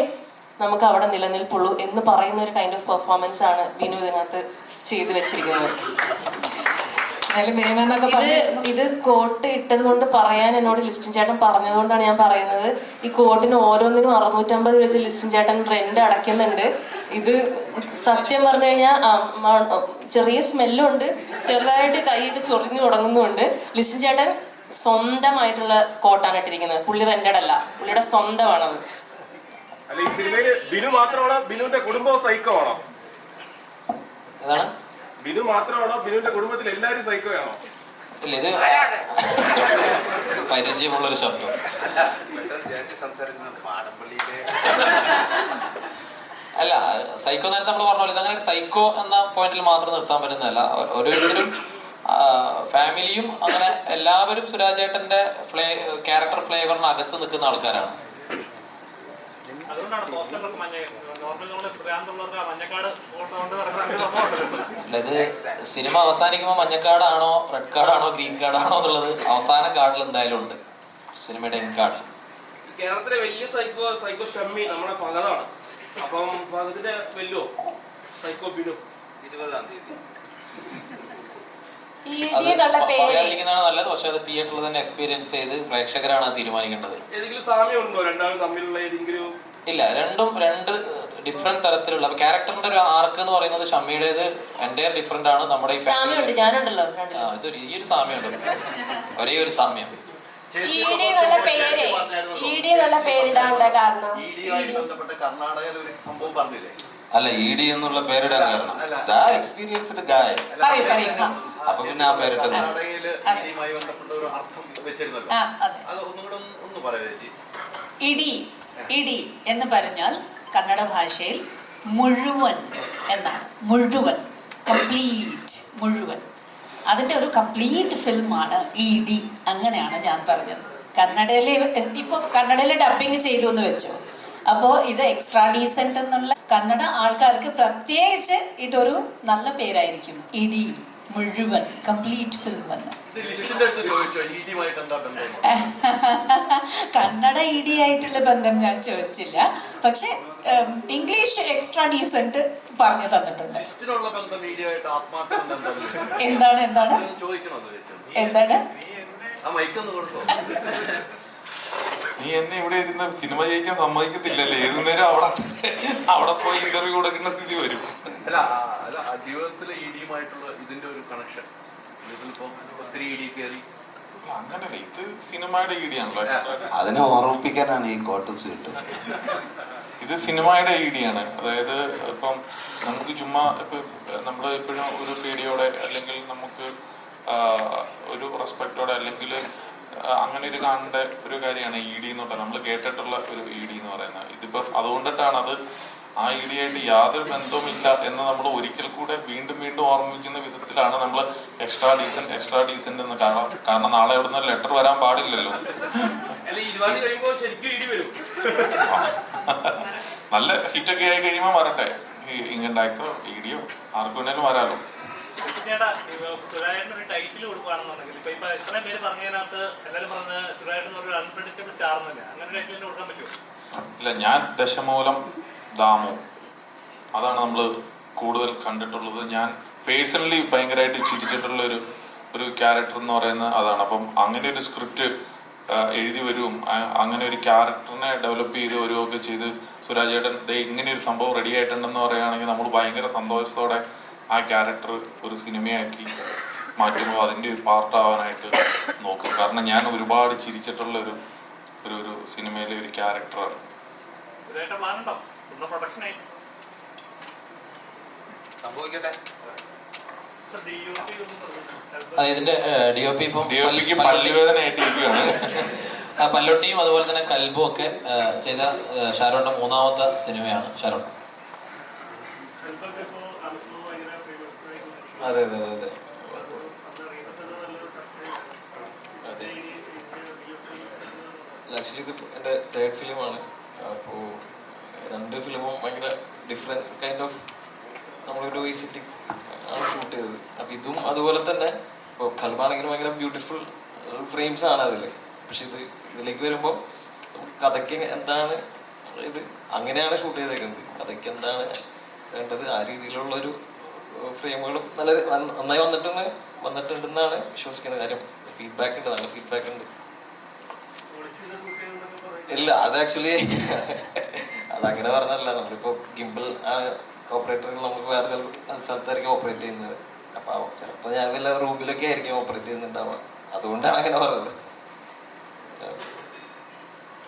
നമുക്ക് അവിടെ നിലനിൽപ്പുള്ളൂ എന്ന് പറയുന്ന ഒരു കൈൻഡ് ഓഫ് പെർഫോമൻസ് ആണ് ബിനു ഇതിനകത്ത് ചെയ്തു വെച്ചിരിക്കുന്നത്. ഇത് കോട്ട് ഇട്ടത് കൊണ്ട് പറയാൻ എന്നോട് ലിസ്റ്റിൻ ചേട്ടൻ പറഞ്ഞതുകൊണ്ടാണ് ഞാൻ പറയുന്നത്. ഈ കോട്ടിന് ഓരോന്നിനും 650 വെച്ച് ലിസ്റ്റിൻ ചേട്ടൻ റെന്റ് അടയ്ക്കുന്നുണ്ട്. ഇത് സത്യം പറഞ്ഞു കഴിഞ്ഞാൽ ചെറിയ സ്മെല്ലുണ്ട്, ചെറുതായിട്ട് കൈയിട്ട് ചൊറിഞ്ഞു തുടങ്ങുന്നുണ്ട്. ലിസ്റ്റിൻ ചേട്ടൻ സ്വന്തമായിട്ടുള്ള കോട്ടാണ് ഇട്ടിരിക്കുന്നത്. പുള്ളി റെന്റഡ് അല്ല, പുള്ളിയുടെ സ്വന്തമാണത്. അല്ല, ഈ സിനിമയില് ബിനു മാത്രമാണോ ബിനുവിന്റെ കുടുംബവും സൈക്കോ ആണോ? ഏതാണ്? ബിനു മാത്രമാണോ ബിനുവിന്റെ കുടുംബത്തിൽ എല്ലാവരും സൈക്കോ ആണോ? ഇല്ല, ഇത് പരിചയമുള്ളൊരു ശബ്ദം. അല്ല, സൈക്കോ നേരത്തെ നമ്മൾ പറഞ്ഞ പോലെ ഇതങ്ങനെ സൈക്കോ എന്ന പോയിന്റിൽ മാത്രം നിർത്താൻ പറ്റുന്നതല്ല. ഓരോരുത്തരും ഫാമിലിയും അങ്ങനെ എല്ലാവരും സുരാജേട്ടന്റെ ക്യാരക്ടർ ഫ്ലേവറിന് അകത്ത് നിൽക്കുന്ന ആൾക്കാരാണ്. അല്ല, ഇത് സിനിമ അവസാനിക്കുമ്പോൾ മഞ്ഞക്കാർഡാണോ റെഡ് കാർഡാണോ ഗ്രീൻ കാർഡാണോ എന്നുള്ളത് അവസാന കാർഡിൽ എന്തായാലും ഉണ്ട്, സിനിമയുടെ എൻ കാർഡിൽ. കേരളത്തിലെ വലിയ സൈക്കോ ഷമ്മി നമ്മുടെ ഫഹദാണ്. അപ്പം ഫഹദിന്റെ വെല്ലോ സൈക്കോ ബിനു 20-ാം തീയതി പറയാതിരിക്കുന്നതാണ് നല്ലത്. പക്ഷെ അത് തിയേറ്ററിൽ തന്നെ എക്സ്പീരിയൻസ് ചെയ്ത് പ്രേക്ഷകരാണ് തീരുമാനിക്കേണ്ടത്. ഏതെങ്കിലും സാമ്യമുണ്ടോ രണ്ടാളും തമ്മിലുള്ള ഏതെങ്കിലും? ഇല്ല, രണ്ട് ഡിഫറെന്റ് തരത്തിലുള്ള ക്യാരക്ടറിന്റെ ഒരു ആർക്ക് എന്ന് പറയുന്നത് ഷമ്മിയുടേത് എൻ്റയർ ഡിഫറെന്റ് ആണ്. നമ്മുടെ ഈ ഇതൊരു ഈ ഒരു സാമ്യമുണ്ട്, ഒരേ ഒരു സാമ്യം. അല്ല, ED എന്നുള്ള പേരിടാൻ കാരണം എക്സ്പീരിയൻസ്ഡ് ഗായ്. അപ്പൊ പിന്നെ ആ പേരിട്ടത് ഇടി എന്ന് പറഞ്ഞാൽ കന്നഡ ഭാഷയിൽ മുഴുവൻ എന്നാണ്. മുഴുവൻ, കംപ്ലീറ്റ്, മുഴുവൻ. അതിൻ്റെ ഒരു കംപ്ലീറ്റ് ഫിലിമാണ് ഇടി. അങ്ങനെയാണ് ഞാൻ പറഞ്ഞത്. കന്നഡയിൽ ഡബിങ് ചെയ്തു എന്ന് വെച്ചു. അപ്പോൾ ഇത് എക്സ്ട്രാ ഡീസെന്റ് എന്നുള്ള കന്നഡ ആൾക്കാർക്ക് പ്രത്യേകിച്ച് ഇതൊരു നല്ല പേരായിരിക്കും, ഇടി. മുഴുവൻ കംപ്ലീറ്റ് ഫിലിം എന്ന്. കന്നഡ ED ആയിട്ടുള്ള ബന്ധം ഞാൻ ചോദിച്ചില്ല, പക്ഷെ ഇംഗ്ലീഷ് എക്സ്ട്രാ ഡീസന്റ് പറഞ്ഞു തന്നിട്ടുണ്ട്. എന്താണ് എന്താണ് എന്താണ് നീ എന്നെ ഇവിടെ ഇരുന്ന് സിനിമ ജയിക്കാൻ സമ്മതിക്കത്തില്ലല്ലേ? ഏതു നേരം അവിടെ പോയി ഇന്റർവ്യൂ കൊടുക്കുന്ന സ്ഥിതി വരും. അല്ല അല്ല ജീവിതത്തിലെ ED-യുമായിട്ടുള്ള ഇതിന്റെ ഒരു കണക്ഷൻ ഇതിലിപ്പം ഒത്തിരി ED കയറി അങ്ങനല്ലേ, ഇത് സിനിമയുടെ ED ആണല്ലോ. അതിനെ ഓർമ്മിപ്പിക്കാനാണ് ഈ കോട്ടസ് കിട്ടുന്നത്. ഇത് സിനിമയുടെ ED ആണ്. അതായത് ഇപ്പം നമുക്ക് ചുമ്മാ ഇപ്പൊ നമ്മൾ എപ്പോഴും ഒരു പേടിയോടെ അല്ലെങ്കിൽ നമുക്ക് ഒരു റെസ്പെക്റ്റോടെ അല്ലെങ്കിൽ അങ്ങനെ ഒരു കാണേണ്ട ഒരു കാര്യമാണ് ED എന്ന് പറഞ്ഞാൽ നമ്മൾ കേട്ടിട്ടുള്ള ഒരു ED എന്ന് പറയുന്നത്. ഇതിപ്പം അതുകൊണ്ടിട്ടാണ് അത് ആ ED ആയിട്ട് യാതൊരു ബന്ധവും ഇല്ല എന്ന് നമ്മൾ ഒരിക്കൽ കൂടെ വീണ്ടും വീണ്ടും ഓർമ്മിക്കുന്ന വിധത്തിലാണ് നമ്മൾ എക്സ്ട്രാ ഡീസന്റ് എന്ന് കാരണം നാളെ അവിടെ നിന്ന് ലെറ്റർ വരാൻ പാടില്ലല്ലോ. നല്ല ഹിറ്റൊക്കെ ആയി കഴിയുമ്പോൾ വരട്ടെ, ഇൻകം ടാക്സോ ED-യോ ആർക്ക് വേണേലും വരാലോ. സുരാജേട്ടൻ ഒരു ടൈറ്റിൽ കൊടുക്കുകയാണെന്നുണ്ടെങ്കിൽ ഇപ്പൊ ഇത്രയും പേര് പറഞ്ഞതിനകത്ത് എല്ലാവരും പറഞ്ഞ സുരാജേട്ടൻ ഒരു അൺപ്രഡിക്റ്റബിൾ സ്റ്റാർ എന്നല്ല, അങ്ങനെ ഒരു ടൈറ്റിൽ കൊടുക്കാൻ പറ്റുമോ? ഇല്ല, ഞാൻ ദശമൂലം ദാമു, അതാണ് നമ്മൾ കൂടുതൽ കണ്ടിട്ടുള്ളത്. ഞാൻ പേഴ്സണലി ഭയങ്കരമായിട്ട് ചിരിച്ചിട്ടുള്ള ഒരു ക്യാരക്ടർ എന്ന് പറയുന്നത് അതാണ്. അപ്പം അങ്ങനെ ഒരു സ്ക്രിപ്റ്റ് എഴുതി വരുവും അങ്ങനെ ഒരു ക്യാരക്ടറിനെ ഡെവലപ്പ് ചെയ്ത് വരുമൊക്കെ ചെയ്ത് സുരാജേട്ടൻ ഇങ്ങനെ ഒരു സംഭവം റെഡി ആയിട്ടുണ്ടെന്ന് പറയുകയാണെങ്കിൽ നമ്മൾ ഭയങ്കര സന്തോഷത്തോടെ ആ ക്യാരക്ടർ ഒരു സിനിമയാക്കി മാറ്റുമ്പോൾ അതിൻ്റെ ഒരു പാർട്ടാവാനായിട്ട് നോക്കും. കാരണം ഞാൻ ഒരുപാട് ചിരിച്ചിട്ടുള്ള ഒരു സിനിമയിലെ ഒരു ക്യാരക്ടറാണ്. സംഭവിക്കട്ടെ. ഇതിന്റെ DOP ഇപ്പം പല്ലുവേദനയായിട്ടിരിക്കുകയാണ്. പല്ലൊട്ടിയും അതുപോലെ തന്നെ കൽബും ഒക്കെ ചെയ്ത ഷാരോണിന്റെ 3ാമത്തെ സിനിമയാണ് ഷാരോൺ. അതെ അതെ അതെ അതെ ആക്ച്വലി ഇത് എൻ്റെ 3rd ഫിലിമാണ്. അപ്പോൾ 2 ഫിലിമും ഭയങ്കര ഡിഫറെൻറ്റ് കൈൻഡ് ഓഫ് നമ്മളൊരു വിസിറ്റിംഗ് ആണ് ഷൂട്ട് ചെയ്തത്. അപ്പം ഇതും അതുപോലെ തന്നെ ഇപ്പോൾ കൽബാണെങ്കിലും ഭയങ്കര ബ്യൂട്ടിഫുൾ ഫ്രെയിംസ് ആണ് അതിൽ. പക്ഷെ ഇതിലേക്ക് വരുമ്പോൾ കഥയ്ക്ക് എന്താണ് ഇത് അങ്ങനെയാണ് ഷൂട്ട് ചെയ്തേക്കുന്നത്. കഥയ്ക്ക് എന്താണ് വേണ്ടത് ആ രീതിയിലുള്ളൊരു ഫ്രെയിമുകളും നന്നായി വന്നിട്ടുണ്ടെന്നാണ് വിശ്വസിക്കുന്ന കാര്യം. ഫീഡ്ബാക്ക് ഉണ്ട്, നല്ല ഫീഡ്ബാക്ക് ഉണ്ട്. ഇല്ല, അത് ആക്ച്വലി അതങ്ങനെ പറഞ്ഞല്ല. നമ്മളിപ്പോൾ ഗിംബിൾ ഓപ്പറേറ്ററിൽ നമുക്ക് വേറെ ചില സ്ഥലത്തായിരിക്കും ഓപ്പറേറ്റ് ചെയ്യുന്നത്. അപ്പോൾ ചിലപ്പോൾ ഞാൻ വല്ല റൂമിലൊക്കെ ആയിരിക്കും ഓപ്പറേറ്റ് ചെയ്യുന്നുണ്ടാവുക. അതുകൊണ്ടാണ് അങ്ങനെ പറഞ്ഞത്.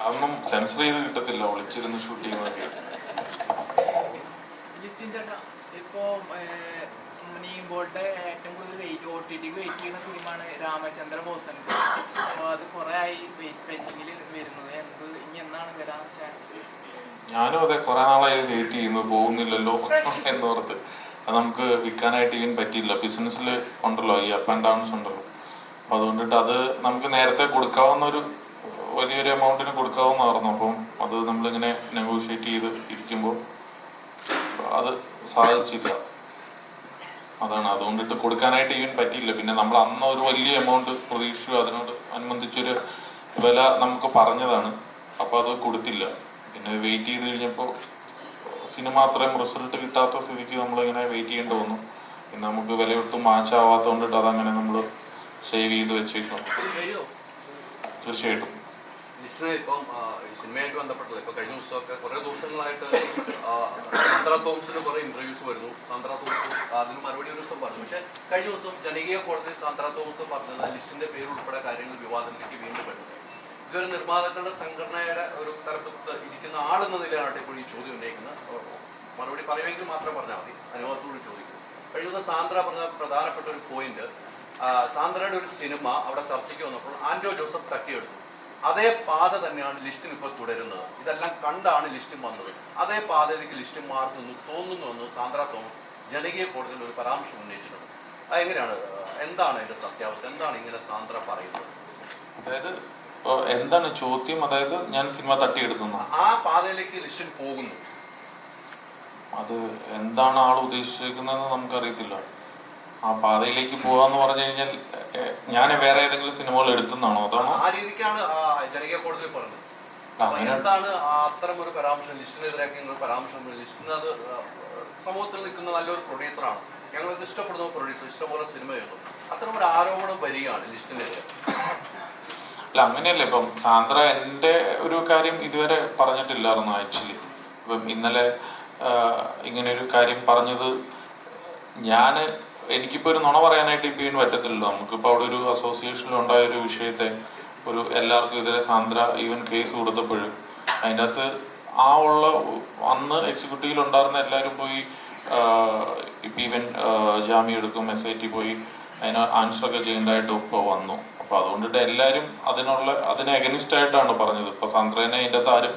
അതൊന്നും സെൻസർ ചെയ്ത് കിട്ടത്തില്ല ഒളിച്ചിരുന്ന് ഷൂട്ട് ചെയ്യുന്നതൊക്കെ. ഇപ്പോ നീമ്പോളുടെ ഏറ്റവും കൂടുതൽ OTT വെയിറ്റ് ചെയ്യുന്ന ഫിലിമാണ് രാമചന്ദ്ര ബോസൻ. അപ്പോൾ അത് കുറെ ആയി പെൻഡിങ്ങിൽ വരുന്നത്. ഇനി എന്നാണ് വരാൻ ചാൻസ്? ഞാനും അതെ, കുറെ നാളായി വെയിറ്റ് ചെയ്യുന്നു, പോകുന്നില്ലല്ലോ എന്നോർത്ത്. അത് നമുക്ക് വിൽക്കാനായിട്ട് ഇവൻ പറ്റിയില്ല. ബിസിനസ്സിൽ ഉണ്ടല്ലോ ഈ അപ്പ് ആൻഡ് ഡൗൺസ് ഉണ്ടല്ലോ. അപ്പം അതുകൊണ്ടിട്ട് അത് നമുക്ക് നേരത്തെ കൊടുക്കാവുന്ന വലിയൊരു എമൗണ്ടിന് കൊടുക്കാവുന്നതായിരുന്നു. അപ്പം അത് നമ്മളിങ്ങനെ നെഗോഷിയേറ്റ് ചെയ്ത് ഇരിക്കുമ്പോൾ അത് സാധിച്ചില്ല. അതാണ്, അതുകൊണ്ടിട്ട് കൊടുക്കാനായിട്ട് ഈവൻ പറ്റിയില്ല. പിന്നെ നമ്മൾ അന്ന് ഒരു വലിയ എമൗണ്ട് പ്രതീക്ഷിച്ചു, അതിനോട് അനുബന്ധിച്ചൊരു വില നമുക്ക് പറഞ്ഞതാണ്. അപ്പോൾ അത് കൊടുത്തില്ല. പിന്നെ വെയിറ്റ് ചെയ്ത് കഴിഞ്ഞപ്പോൾ സിനിമ അത്രയും റിസൾട്ട് കിട്ടാത്ത സ്ഥിതിക്ക് നമ്മളിങ്ങനെ വെയിറ്റ് ചെയ്യേണ്ടി വന്നു. പിന്നെ നമുക്ക് വിലയൊട്ടും മാച്ചാവാത്തത് കൊണ്ടിട്ട് അതങ്ങനെ നമ്മൾ സേവ് ചെയ്ത് വെച്ചേക്കും. തീർച്ചയായിട്ടും ഇപ്പം സിനിമയായിട്ട് ബന്ധപ്പെട്ടത് ഇപ്പൊ കഴിഞ്ഞ ദിവസമൊക്കെ കുറെ ദിവസങ്ങളായിട്ട് സാന്ദ്ര തോമസിന് കുറെ ഇന്റർവ്യൂസ് വരുന്നു. സാന്ദ്ര തോമസ് അതിന് മറുപടി ഒരു ദിവസം പറഞ്ഞു. പക്ഷെ കഴിഞ്ഞ ദിവസം ജനകീയ കോടതിയിൽ സാന്ദ്ര തോമസ് പറഞ്ഞത് ലിസ്റ്റിന്റെ പേര് ഉൾപ്പെടെ കാര്യങ്ങൾ വിവാദത്തിലേക്ക് വീണ്ടും വരുന്നത്. ഇതൊരു നിർമ്മാതാക്കളുടെ സംഘടനയുടെ ഒരു തലപ്പത്ത് ഇരിക്കുന്ന ആളെന്ന നിലയാണ് ഇപ്പോൾ ഈ ചോദ്യം ഉന്നയിക്കുന്നത്. മറുപടി പറയുമെങ്കിൽ മാത്രം പറഞ്ഞാൽ മതി, അനുഭവത്തോട് ചോദിക്കും. കഴിഞ്ഞ ദിവസം സാന്ദ്ര പറഞ്ഞ പ്രധാനപ്പെട്ട ഒരു പോയിന്റ്, സാന്ദ്രയുടെ ഒരു സിനിമ അവിടെ ചർച്ചയ്ക്ക് വന്നപ്പോൾ ആൻഡോ ജോസഫ് തട്ടിയെടുത്തു. അതേ പാത തന്നെയാണ് ലിസ്റ്റിന് ഇപ്പോൾ തുടരുന്നത്. ഇതെല്ലാം കണ്ടാണ് ലിസ്റ്റും വന്നത്. അതേ പാതയിലേക്ക് ലിസ്റ്റും മാറുന്നു തോന്നുന്നുവെന്ന് സാന്ദ്ര തോമസ് ജനകീയ കോടതിയിൽ ഒരു പരാമർശം ഉന്നയിച്ചിട്ടുണ്ട്. അതെങ്ങനെയാണ്, എന്താണ് അതിന്റെ സത്യാവസ്ഥ, എന്താണ് ഇങ്ങനെ സാന്ദ്ര പറയുന്നത്? അതായത് എന്താണ് ചോദ്യം? അതായത് ഞാൻ സിനിമ തട്ടിയെടുക്കുന്നു, ആ പാതയിലേക്ക് ലിസ്റ്റിൻ പോകുന്നു, അത് എന്താണ് ആൾ ഉദ്ദേശിച്ചിരിക്കുന്നതെന്ന് നമുക്കറിയത്തില്ല. ആ പാതയിലേക്ക് പോകാന്ന് പറഞ്ഞു കഴിഞ്ഞാൽ ഞാൻ വേറെ ഏതെങ്കിലും സിനിമകൾ എടുത്തുന്നാണോ അതാണോ? ആ രീതിക്കാണ് ജനകീയ കോടതിയിൽ പറഞ്ഞത്. അങ്ങനെ എന്താണ് അത്തരം ഒരു പരാമർശം, ലിസ്റ്റിനെതിരാക്കി നിങ്ങൾ പരാമർശം? ലിസ്റ്റിന് അത് സമൂഹത്തിൽ നിൽക്കുന്ന നല്ലൊരു പ്രൊഡ്യൂസറാണ്, ഞങ്ങൾക്ക് ഇഷ്ടപ്പെടുന്ന പ്രൊഡ്യൂസർ, ഇഷ്ടംപോലെ സിനിമ ചെയ്യുന്നു, അത്തരം ഒരു ആരോപണം വരികയാണ് ലിസ്റ്റിനെതിരെ. അല്ല അങ്ങനെയല്ല. ഇപ്പം സാന്ദ്ര എൻ്റെ ഒരു കാര്യം ഇതുവരെ പറഞ്ഞിട്ടില്ലായിരുന്നു ആക്ച്വലി. ഇപ്പം ഇന്നലെ ഇങ്ങനെ ഒരു കാര്യം പറഞ്ഞത് എനിക്കിപ്പോൾ ഒരു നുണ പറയാനായിട്ട് ഇപ്പം ഇതിന് പറ്റത്തില്ലല്ലോ. നമുക്കിപ്പോൾ അവിടെ ഒരു അസോസിയേഷനിലുണ്ടായ ഒരു വിഷയത്തെ ഒരു എല്ലാവർക്കും എതിരെ സാന്ദ്ര ഈവൻ കേസ് കൊടുത്തപ്പോഴും അതിൻ്റെ അകത്ത് അന്ന് എക്സിക്യൂട്ടീവിലുണ്ടായിരുന്ന എല്ലാവരും പോയി ഇപ്പം ഈവൻ ജാമ്യം എടുക്കും, SIT പോയി അതിന് ആൻസറൊക്കെ ചെയ്യേണ്ടതായിട്ട് ഇപ്പോൾ വന്നു. അപ്പോൾ അതുകൊണ്ടിട്ട് എല്ലാവരും അതിന് അഗനിസ്റ്റ് ആയിട്ടാണ് പറഞ്ഞത്. ഇപ്പോൾ സാന്ദ്രേനെ അതിൻ്റെ അകത്ത് ആരും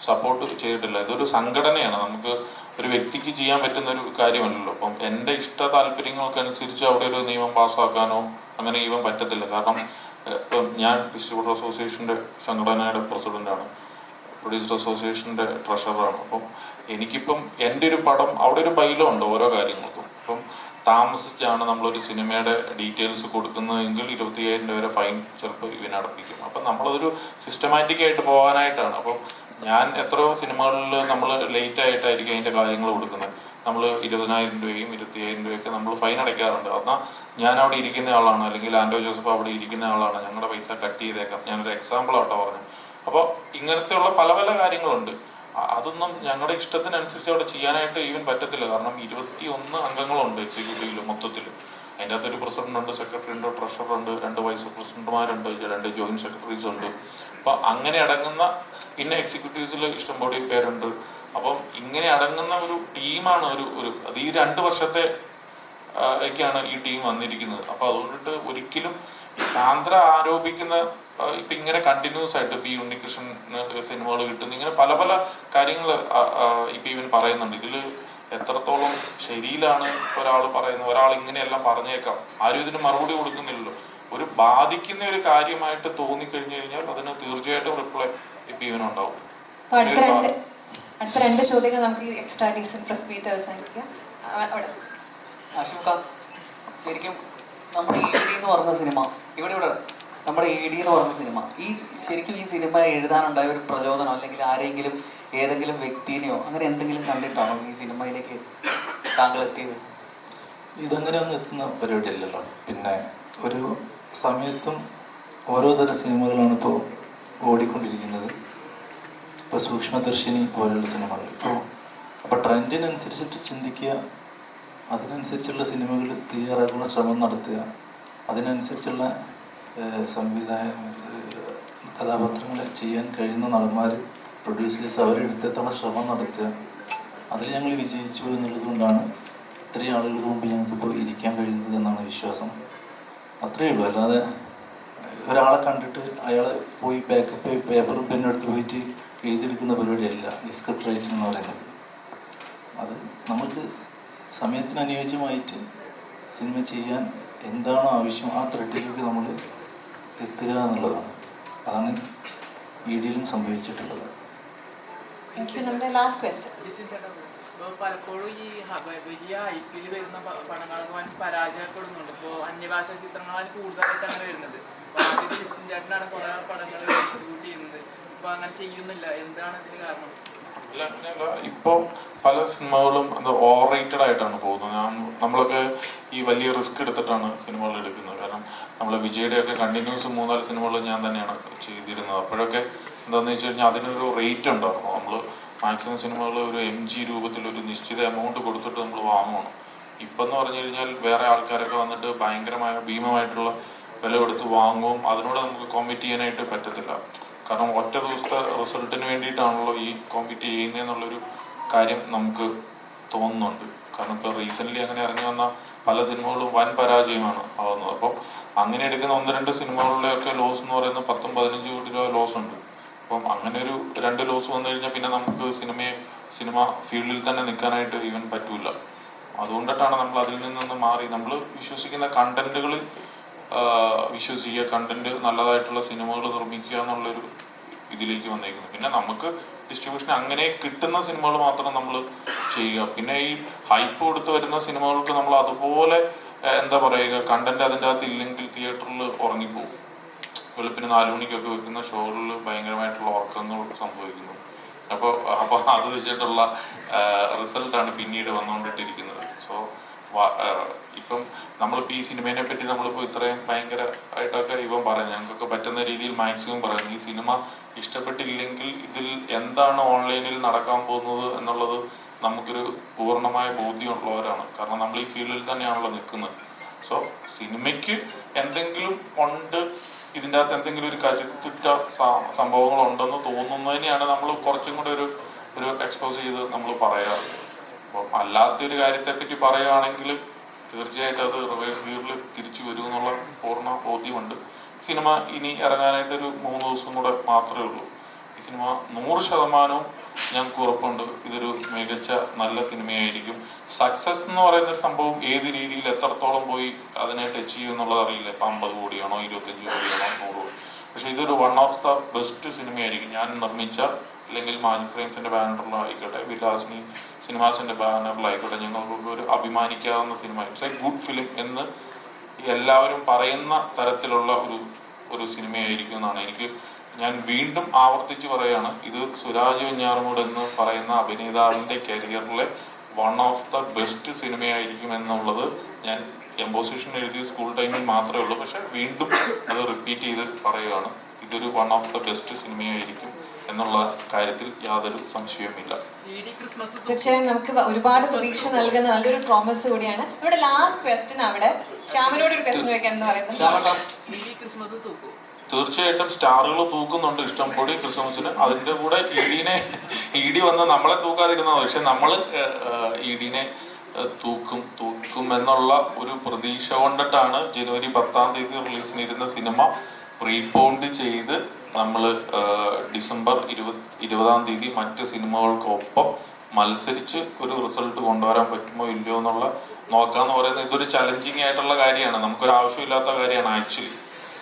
സപ്പോർട്ട് ചെയ്തിട്ടില്ല. ഇതൊരു സംഘടനയാണ്, നമുക്ക് ഒരു വ്യക്തിക്ക് ചെയ്യാൻ പറ്റുന്ന ഒരു കാര്യമല്ലല്ലോ. അപ്പം എൻ്റെ ഇഷ്ട താല്പര്യങ്ങൾക്കനുസരിച്ച് അവിടെ ഒരു നിയമം പാസ്സാക്കാനോ അങ്ങനെ ഈവൻ പറ്റത്തില്ല. കാരണം ഇപ്പം ഞാൻ ഡിസ്ട്രിബ്യൂട്ടർ അസോസിയേഷൻ്റെ സംഘടനയുടെ പ്രസിഡൻ്റാണ്, പ്രൊഡ്യൂസർ അസോസിയേഷൻ്റെ ട്രഷററാണ്. അപ്പം എനിക്കിപ്പം എൻ്റെ ഒരു പടം അവിടെ ഒരു ബൈലോ ഉണ്ട് ഓരോ കാര്യങ്ങൾക്കും. അപ്പം താമസിച്ചാണ് നമ്മളൊരു സിനിമയുടെ ഡീറ്റെയിൽസ് കൊടുക്കുന്നതെങ്കിൽ 25,000 രൂപ വരെ ഫൈൻ ചിലപ്പോൾ ഇവനടപ്പിക്കും. അപ്പം നമ്മളതൊരു സിസ്റ്റമാറ്റിക് ആയിട്ട് പോകാനായിട്ടാണ്. അപ്പം ഞാൻ എത്രയോ സിനിമകളിൽ നമ്മൾ ലേറ്റ് ആയിട്ടായിരിക്കും അതിൻ്റെ കാര്യങ്ങൾ കൊടുക്കുന്നത്. നമ്മൾ 20,000 രൂപയും 25,000 രൂപയൊക്കെ നമ്മൾ ഫൈൻ അടയ്ക്കാറുണ്ട്. എന്നാൽ ഞാൻ അവിടെ ഇരിക്കുന്ന ആളാണ്, അല്ലെങ്കിൽ ആൻഡോ ജോസഫ് അവിടെ ഇരിക്കുന്ന ആളാണ്, ഞങ്ങളുടെ പൈസ കട്ട് ചെയ്തേക്കാം. ഞാനൊരു എക്സാമ്പിൾ ആട്ടോ പറഞ്ഞു. അപ്പോൾ ഇങ്ങനത്തെയുള്ള പല പല കാര്യങ്ങളുണ്ട്. അതൊന്നും ഞങ്ങളുടെ ഇഷ്ടത്തിനനുസരിച്ച് അവിടെ ചെയ്യാനായിട്ട് ഈവൻ പറ്റത്തില്ല. കാരണം 21 അംഗങ്ങളുണ്ട് എക്സിക്യൂട്ടീവിൽ മൊത്തത്തിൽ. അതിൻ്റെ അകത്തൊരു പ്രസിഡന്റ് ഉണ്ട്, സെക്രട്ടറി ഉണ്ട്, ട്രഷറർ ഉണ്ട്, 2 വൈസ് പ്രസിഡന്റുമാരുണ്ട്, 2 ജോയിന്റ് സെക്രട്ടറീസ് ഉണ്ട്. അപ്പോൾ അങ്ങനെ അടങ്ങുന്ന പിന്നെ എക്സിക്യൂട്ടീവ്സിൽ ഇഷ്ടംപോലെ പേരുണ്ട്. അപ്പം ഇങ്ങനെ അടങ്ങുന്ന ഒരു ടീമാണ് അത് ഈ 2 വർഷത്തെ ഒക്കെയാണ് ഈ ടീം വന്നിരിക്കുന്നത്. അപ്പോൾ അതുകൊണ്ടിട്ട് ഒരിക്കലും സാന്ദ്ര ആരോപിക്കുന്ന ഇപ്പം ഇങ്ങനെ കണ്ടിന്യൂസ് ആയിട്ട് ഇപ്പം ഈ ഉണ്ണികൃഷ്ണൻ സിനിമകൾ കിട്ടുന്ന ഇങ്ങനെ പല പല കാര്യങ്ങൾ ഇപ്പം ഇവൻ പറയുന്നുണ്ട്. ഇതിൽ എത്രത്തോളം ശരിയിലാണ് ഒരാൾ പറയുന്നത്, ഒരാൾ ഇങ്ങനെയെല്ലാം പറഞ്ഞേക്കാം, ആരും ഇതിന് മറുപടി കൊടുക്കുന്നില്ലല്ലോ. ഒരു ബാധിക്കുന്ന ഒരു കാര്യമായിട്ട് തോന്നിക്കഴിഞ്ഞു കഴിഞ്ഞാൽ അതിന് തീർച്ചയായിട്ടും റിപ്ലൈ ഇപ്പം ഇവനുണ്ടാവും. അടുത്ത 2 ചോദ്യങ്ങൾ നമുക്ക് ഈ എക്സ്ട്രാ ഡീസന്റ് പ്രസ് മീറ്റ് അവസാനിപ്പിക്കാം. ആഷിംഖാൻ, ശരിക്കും നമ്മുടെ AD എന്ന് പറഞ്ഞ സിനിമ ഇവിടെ നമ്മുടെ AD എന്ന് പറഞ്ഞ സിനിമ ശരിക്കും ഈ സിനിമ എഴുതാനുണ്ടായ ഒരു പ്രചോദനം, അല്ലെങ്കിൽ ആരെങ്കിലും ഏതെങ്കിലും വ്യക്തിനെയോ അങ്ങനെ എന്തെങ്കിലും കണ്ടിട്ടാണോ ഈ സിനിമയിലേക്ക് താങ്കൾ എത്തിയത്? ഇതങ്ങനെ ഒന്നും എത്തുന്ന പരിപാടിയല്ലല്ലോ. പിന്നെ ഒരു സമയത്തും ഓരോ തരം സിനിമകളാണ് ഇപ്പോൾ ഓടിക്കൊണ്ടിരിക്കുന്നത്. ഇപ്പോൾ സൂക്ഷ്മദർശിനി പോലെയുള്ള സിനിമകൾ അപ്പോൾ ട്രെൻഡിനനുസരിച്ചിട്ട് ചിന്തിക്കുക, അതിനനുസരിച്ചുള്ള സിനിമകൾ തയ്യാറാക്കുന്ന ശ്രമം നടത്തുക, അതിനനുസരിച്ചുള്ള കഥാപാത്രങ്ങളെ ചെയ്യാൻ കഴിയുന്ന നടന്മാർ, പ്രൊഡ്യൂസേഴ്സ് അവരെടുത്തെത്താനുള്ള ശ്രമം നടത്തുക. അതിൽ ഞങ്ങൾ വിജയിച്ചു എന്നുള്ളത് കൊണ്ടാണ് ഇത്രയും ആളുകൾക്ക് മുമ്പ് ഞങ്ങൾക്കിപ്പോൾ ഇരിക്കാൻ കഴിയുന്നത് എന്നാണ് വിശ്വാസം. അത്രയേ ഉള്ളൂ. അല്ലാതെ ഒരാളെ കണ്ടിട്ട് അയാളെ പോയി ബാക്കപ്പ് പേപ്പറും പെന്നെടുത്ത് പോയിട്ട് എഴുതിയെടുക്കുന്ന പരിപാടിയല്ല ഈ സ്ക്രിപ്റ്റ് റൈറ്റിംഗ് എന്ന് പറയുന്നത്. അത് നമുക്ക് സമയത്തിന് അനുയോജ്യമായിട്ട് സിനിമ ചെയ്യാൻ എന്താണോ ആവശ്യം ആ ത്രെഡിലേക്ക് നമ്മൾ എത്തുക എന്നുള്ളതാണ്. അതാണ് EDയിലും സംഭവിച്ചിട്ടുള്ളത്. നമ്മുടെ ലാസ്റ്റ് ക്വസ്റ്റ്യൻ. പലപ്പോഴും ഈ വലിയ IPL വരുന്ന പടങ്ങൾക്ക് വേണ്ടി പരാജയപ്പെടുന്നുണ്ട്. ഇപ്പോൾ അന്യഭാഷാ ചിത്രങ്ങളാണ് കൂടുതലായിട്ട് അങ്ങനെ വരുന്നത്. അപ്പോൾ ആദ്യം ലിസ്റ്റിൻ ചേട്ടനാണ് കുറേ പടങ്ങൾ എക്സിക്യൂട്ട് ചെയ്യുന്നത്. അപ്പോൾ അങ്ങനെ ചെയ്യുന്നില്ല, എന്താണ് ഇതിന് കാരണം? അല്ല അങ്ങനെയല്ല, ഇപ്പോൾ പല സിനിമകളും ഓവർ റേറ്റഡ് ആയിട്ടാണ് പോകുന്നത്. നമ്മളൊക്കെ ഈ വലിയ റിസ്ക് എടുത്തിട്ടാണ് സിനിമകൾ എടുക്കുന്നത്. കാരണം നമ്മൾ വിജയുടെയൊക്കെ കണ്ടിന്യൂസ് 3-4 സിനിമകൾ ഞാൻ തന്നെയാണ് ചെയ്തിരുന്നത്. അപ്പോഴൊക്കെ എന്താണെന്ന് വെച്ച് കഴിഞ്ഞാൽ അതിനൊരു റേറ്റ് ഉണ്ടായിരുന്നു. നമ്മൾ മാക്സിമം സിനിമകൾ ഒരു MG രൂപത്തിൽ ഒരു നിശ്ചിത എമൗണ്ട് കൊടുത്തിട്ട് നമ്മൾ വാങ്ങണം. ഇപ്പം എന്ന് പറഞ്ഞു കഴിഞ്ഞാൽ വേറെ ആൾക്കാരൊക്കെ വന്നിട്ട് ഭയങ്കരമായ ഭീമമായിട്ടുള്ള വില കൊടുത്ത് വാങ്ങും. അതിനോട് നമുക്ക് കോമ്പീറ്റ് ചെയ്യാനായിട്ട് പറ്റത്തില്ല. കാരണം ഒറ്റ ദിവസത്തെ റിസൾട്ടിന് വേണ്ടിയിട്ടാണല്ലോ ഈ കോമ്പീറ്റ് ചെയ്യുന്നതെന്നുള്ളൊരു കാര്യം നമുക്ക് തോന്നുന്നുണ്ട്. കാരണം ഇപ്പോൾ റീസെൻ്റ്ലി അങ്ങനെ ഇറങ്ങി വന്ന പല സിനിമകളും വൻ പരാജയമാണ് ആവുന്നത്. അപ്പോൾ അങ്ങനെ എടുക്കുന്ന 1-2 സിനിമകളുടെയൊക്കെ ലോസ് എന്ന് പറയുന്നത് 10-15 കോടി രൂപ ലോസ് ഉണ്ട്. അപ്പം അങ്ങനെ ഒരു 2 ലോസ് വന്നു കഴിഞ്ഞാൽ പിന്നെ നമുക്ക് സിനിമ ഫീൽഡിൽ തന്നെ നിൽക്കാനായിട്ട് ഈവൻ പറ്റൂല. അതുകൊണ്ടിട്ടാണ് നമ്മൾ അതിൽ നിന്ന് മാറി നമ്മൾ വിശ്വസിക്കുന്ന കണ്ടന്റുകളിൽ വിശ്വസിക്കുക, കണ്ടന്റ് നല്ലതായിട്ടുള്ള സിനിമകൾ നിർമ്മിക്കുക എന്നുള്ളൊരു ഇതിലേക്ക് വന്നേക്കുന്നത്. പിന്നെ നമുക്ക് ഡിസ്ട്രിബ്യൂഷൻ അങ്ങനെ കിട്ടുന്ന സിനിമകൾ മാത്രം നമ്മൾ ചെയ്യുക. പിന്നെ ഈ ഹൈപ്പ് കൊടുത്ത് വരുന്ന സിനിമകൾക്ക് നമ്മൾ അതുപോലെ എന്താ പറയുക, കണ്ടന്റ് അതിൻ്റെ അകത്ത് ഇല്ലെങ്കിൽ തിയേറ്ററിൽ ഉറങ്ങിപ്പോകും. വെളുപ്പിന് 4 മണിക്കൊക്കെ വെക്കുന്ന ഷോകളിൽ ഭയങ്കരമായിട്ടുള്ള ഉറക്കങ്ങൾ സംഭവിക്കുന്നു. അപ്പോൾ അത് വെച്ചിട്ടുള്ള റിസൾട്ടാണ് പിന്നീട് വന്നുകൊണ്ടിട്ടിരിക്കുന്നത്. സോ ഇപ്പം നമ്മളിപ്പോൾ ഈ സിനിമയെ പറ്റി നമ്മളിപ്പോൾ ഇത്രയും ഭയങ്കരമായിട്ടൊക്കെ ഇവൻ പറയും, ഞങ്ങൾക്കൊക്കെ പറ്റുന്ന രീതിയിൽ മാക്സിമം പറയുന്നു. ഈ സിനിമ ഇഷ്ടപ്പെട്ടില്ലെങ്കിൽ ഇതിൽ എന്താണ് ഓൺലൈനിൽ നടക്കാൻ പോകുന്നത് എന്നുള്ളത് നമുക്കൊരു പൂർണ്ണമായ ബോധ്യമുള്ളവരാണ്. കാരണം നമ്മൾ ഈ ഫീൽഡിൽ തന്നെയാണല്ലോ നിൽക്കുന്നത്. സോ സിനിമയ്ക്ക് എന്തെങ്കിലും ഉണ്ട്, ഇതിൻ്റെ അകത്ത് എന്തെങ്കിലും ഒരു കരുത്തുറ്റ സംഭവങ്ങളുണ്ടെന്ന് തോന്നുന്നതിനെയാണ് നമ്മൾ കുറച്ചും കൂടെ ഒരു എക്സ്പോസ് ചെയ്ത് നമ്മൾ പറയാറ്. അപ്പോൾ അല്ലാത്തൊരു കാര്യത്തെപ്പറ്റി പറയുകയാണെങ്കിൽ തീർച്ചയായിട്ടും അത് റിവേഴ്സ് ഗിയറിൽ തിരിച്ചു വരുമെന്നുള്ള പൂർണ്ണ ബോധ്യമുണ്ട്. സിനിമ ഇനി ഇറങ്ങാനായിട്ടൊരു 3 ദിവസം കൂടെ മാത്രമേ ഉള്ളൂ. ഈ സിനിമ 100% ഞങ്ങൾക്ക് ഉറപ്പുണ്ട് ഇതൊരു മികച്ച നല്ല സിനിമയായിരിക്കും. സക്സസ് എന്ന് പറയുന്നൊരു സംഭവം ഏത് രീതിയിൽ എത്രത്തോളം പോയി അതിനെ ടച്ച് ചെയ്യും എന്നുള്ളത് അറിയില്ല. ഇപ്പം 50 കോടിയാണോ 25 കോടിയാണോ 100 കോടി. പക്ഷെ ഇതൊരു വൺ ഓഫ് ദ ബെസ്റ്റ് സിനിമയായിരിക്കും. ഞാൻ നിർമ്മിച്ച അല്ലെങ്കിൽ മാജിക് ഫ്രെയിംസിന്റെ ബാനറിലായിക്കോട്ടെ, വിലാസിനി സിനിമാസിന്റെ ബാനറിലായിക്കോട്ടെ, ഞങ്ങൾക്ക് ഒരു അഭിമാനിക്കാവുന്ന സിനിമ. ഇറ്റ്സ് എ ഗുഡ് ഫിലിം എന്ന് എല്ലാവരും പറയുന്ന തരത്തിലുള്ള ഒരു സിനിമയായിരിക്കും എന്നാണ് ഞാൻ വീണ്ടും ആവർത്തിച്ച് പറയുകയാണ്. ഇത് സുരാജ് വെഞ്ഞാറമൂട് എന്ന് പറയുന്ന അഭിനേതാവിൻ്റെ കരിയറിലെ വൺ ഓഫ് ദ ബെസ്റ്റ് സിനിമയായിരിക്കും എന്നുള്ളത് ഞാൻ എംപോസിഷൻ എഴുതിയ സ്കൂൾ ടൈമിൽ മാത്രമേ ഉള്ളൂ. പക്ഷെ വീണ്ടും അത് റിപ്പീറ്റ് ചെയ്ത് പറയുകയാണ്. ഇതൊരു വൺ ഓഫ് ദ ബെസ്റ്റ് സിനിമയായിരിക്കും എന്നുള്ള കാര്യത്തിൽ യാതൊരു സംശയവുമില്ല. തീർച്ചയായും നമുക്ക് ഒരുപാട് പ്രതീക്ഷ നൽകുന്ന നല്ലൊരു പ്രോമിസ് കൂടിയാണ്. ഇവിടെ ലാസ്റ്റ് ക്വസ്റ്റ്യൻ അവിടെ ശ്യാമിനോട് ഒരു ക്വസ്റ്റ്യൻ ചോദിക്കാനെന്ന് പറയുന്നത്, തീർച്ചയായിട്ടും സ്റ്റാറുകൾ തൂക്കുന്നുണ്ട് ഇഷ്ടം കൂടി ക്രിസ്മസിന്. അതിൻ്റെ കൂടെ ഇഡി വന്ന് നമ്മളെ തൂക്കാതിരുന്നത്. പക്ഷെ നമ്മൾ ഇഡിനെ തൂക്കും എന്നുള്ള ഒരു പ്രതീക്ഷ കൊണ്ടിട്ടാണ് ജനുവരി 10-ാം തീയതി റിലീസിനിരുന്ന സിനിമ പ്രീപോണ്ട് ചെയ്ത് നമ്മൾ ഡിസംബർ 20-ാം തീയതി മറ്റ് സിനിമകൾക്കൊപ്പം മത്സരിച്ച് ഒരു റിസൾട്ട് കൊണ്ടുവരാൻ പറ്റുമോ ഇല്ലയോ എന്നുള്ള നോക്കാന്ന് പറയുന്നത് ഇതൊരു ചലഞ്ചിങ് ആയിട്ടുള്ള കാര്യമാണ്. നമുക്കൊരു ആവശ്യമില്ലാത്ത കാര്യമാണ്. ആക്ച്വലി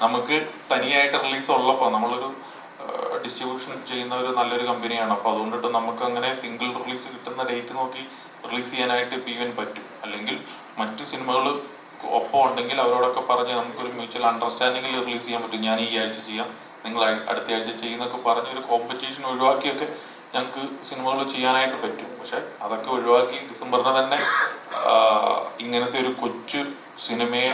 നമുക്ക് തനിയായിട്ട് റിലീസ് ഉള്ളപ്പോൾ നമ്മളൊരു ഡിസ്ട്രിബ്യൂഷൻ ചെയ്യുന്ന ഒരു നല്ലൊരു കമ്പനിയാണ്. അപ്പോൾ അതുകൊണ്ടിട്ട് നമുക്ക് അങ്ങനെ സിംഗിൾ റിലീസ് കിട്ടുന്ന ഡേറ്റ് നോക്കി റിലീസ് ചെയ്യാനായിട്ട് PVN പറ്റും. അല്ലെങ്കിൽ മറ്റു സിനിമകൾ ഒപ്പം ഉണ്ടെങ്കിൽ അവരോടൊക്കെ പറഞ്ഞ് നമുക്കൊരു മ്യൂച്വൽ അണ്ടർസ്റ്റാൻഡിങ്ങിൽ റിലീസ് ചെയ്യാൻ പറ്റും. ഞാൻ ഈ ആഴ്ച ചെയ്യാം, നിങ്ങൾ അടുത്ത ആഴ്ച ചെയ്യുന്നൊക്കെ പറഞ്ഞ് ഒരു കോമ്പറ്റീഷൻ ഒഴിവാക്കിയൊക്കെ ഞങ്ങൾക്ക് സിനിമകൾ ചെയ്യാനായിട്ട് പറ്റും. പക്ഷെ അതൊക്കെ ഒഴിവാക്കി ഡിസംബറിന് തന്നെ ഇങ്ങനത്തെ ഒരു കൊച്ചു സിനിമയെ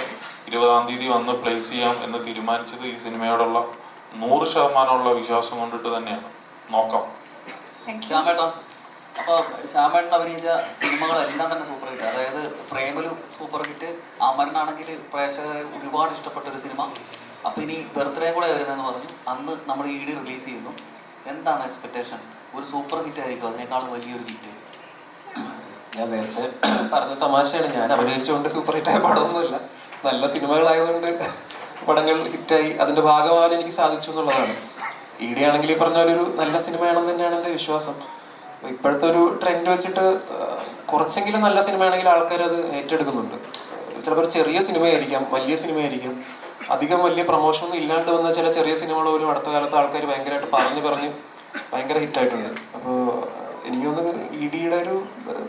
20-ാം തീയതി വന്ന് പ്ലേസ് ചെയ്യാം എന്ന് തീരുമാനിച്ചത് ഈ സിനിമയോടുള്ള 100% വിശ്വാസം കൊണ്ടിട്ട് തന്നെയാണ്. നോക്കാം. അപ്പോൾ ശ്യാമേട്ടൻ അഭിനയിച്ച സിനിമകളെല്ലാം തന്നെ സൂപ്പർ ഹിറ്റ്. അതായത് പ്രേമലു സൂപ്പർ ഹിറ്റ്, അമരനാണെങ്കിൽ പ്രേക്ഷകരെ ഒരുപാട് ഇഷ്ടപ്പെട്ട ഒരു സിനിമ. അപ്പോൾ ഇനി ബർത്ത്ഡേ കൂടെ വരുന്നതെന്ന് പറഞ്ഞു. അന്ന് നമ്മൾ ED റിലീസ് ചെയ്യുന്നു. എന്താണ് എക്സ്പെക്റ്റേഷൻ? ഒരു സൂപ്പർ ഹിറ്റ് ആയിരിക്കും, അതിനേക്കാൾ വലിയൊരു ഹിറ്റ്? ഞാൻ നേരത്തെ പറഞ്ഞ തമാശയാണ്. ഞാൻ അഭിനയിച്ചുകൊണ്ട് സൂപ്പർ ഹിറ്റായ പടമൊന്നുമില്ല. നല്ല സിനിമകളായതുകൊണ്ട് പടങ്ങൾ ഹിറ്റായി അതിൻ്റെ ഭാഗമാകാൻ എനിക്ക് സാധിച്ചു എന്നുള്ളതാണ്. ED ആണെങ്കിൽ ഈ പറഞ്ഞ ഒരു നല്ല സിനിമയാണെന്ന് തന്നെയാണ് എൻ്റെ വിശ്വാസം. ഇപ്പോഴത്തെ ഒരു ട്രെൻഡ് വെച്ചിട്ട് കുറച്ചെങ്കിലും നല്ല സിനിമയാണെങ്കിൽ ആൾക്കാർ അത് ഏറ്റെടുക്കുന്നുണ്ട്. ചിലപ്പോൾ ചെറിയ സിനിമയായിരിക്കാം, വലിയ സിനിമയായിരിക്കാം, അധികം വലിയ പ്രൊമോഷനൊന്നും ഇല്ലാണ്ട് വന്ന ചില ചെറിയ സിനിമകൾ പോലും അടുത്ത കാലത്ത് ആൾക്കാർ ഭയങ്കരമായിട്ട് പറഞ്ഞ് ഭയങ്കര ഹിറ്റായിട്ടുണ്ട്. അപ്പോൾ എനിക്കൊന്ന് EDയുടെ ഒരു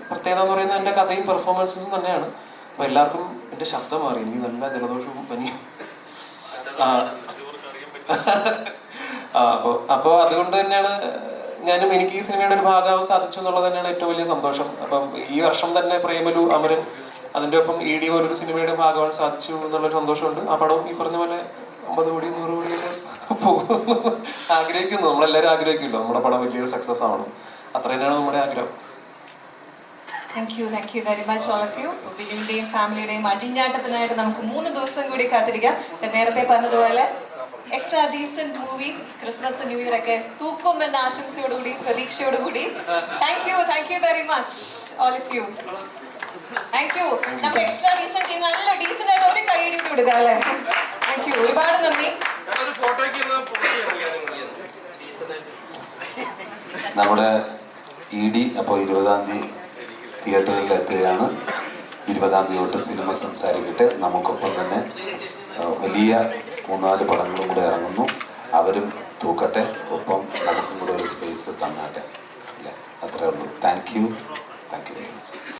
പ്രത്യേകത എന്ന് പറയുന്നത് എൻ്റെ കഥയും പെർഫോമൻസും തന്നെയാണ്. അപ്പോൾ എല്ലാവർക്കും എൻ്റെ ശബ്ദം മാറി, എനിക്ക് നല്ല ജലദോഷവും പനിയും. അപ്പോൾ അതുകൊണ്ട് തന്നെയാണ് എനിക്ക് ഈ സിനിമയുടെ ഒരു ഭാഗമാവാൻ സാധിച്ചു എന്നുള്ളത് തന്നെയാണ് ഏറ്റവും വലിയ സന്തോഷം. അപ്പം ഈ വർഷം തന്നെ പ്രേമലു, അമരൻ, അതിൻ്റെ ഒപ്പം ED പോലൊരു സിനിമയുടെ ഭാഗമാവാൻ സാധിച്ചു എന്നുള്ളൊരു സന്തോഷമുണ്ട്. ആ പടവും ഈ പറഞ്ഞ പോലെ 50 കോടി 100 കോടിയൊക്കെ പോകുന്നു ആഗ്രഹിക്കുന്നു. നമ്മളെല്ലാവരും ആഗ്രഹിക്കുമല്ലോ നമ്മുടെ പടം വലിയൊരു സക്സസ് ആവണം. അത്ര തന്നെയാണ് നമ്മുടെ ആഗ്രഹം. Thank you very much all of you. ബിനുവിന്റെയും ഫാമിലിയുടെയും അടിഞ്ഞാട്ടത്തിനായിട്ട് നമുക്ക് 3 ദിവസം കൂടി കാത്തിരിക്കാം. നേരത്തെ പറഞ്ഞതുപോലെ extra decent movie Christmas New Year ഒക്കെ തൂക്കും എന്ന ആശംസയോടുകൂടി പ്രതീക്ഷയോടുകൂടി thank you very much all of you. Thank you. നമ്മുടെ എക്സ്ട്രാ ഡീസന്റ് ടീം നല്ല ഡീസന്റ് ആയിട്ട് ഒരു കൈയടി കൊടുക്കാം അല്ലേ? താങ്ക് യു, ഒരുപാട് നന്ദി. നമ്മുടെ ED അപ്പോൾ 20-ാം തീയതി തിയേറ്ററിൽ എത്തുകയാണ്. 20-ാം തീയതി തൊട്ട് സിനിമ സംസാരിക്കട്ടെ. നമുക്കൊപ്പം തന്നെ വലിയ 3-4 പടങ്ങളും കൂടെ ഇറങ്ങുന്നു. അവരും തൂക്കട്ടെ, ഒപ്പം നമുക്കും കൂടെ ഒരു സ്പേസ് തന്നാട്ടെ. അല്ലേ? അത്രേ ഉള്ളൂ. Thank you very much.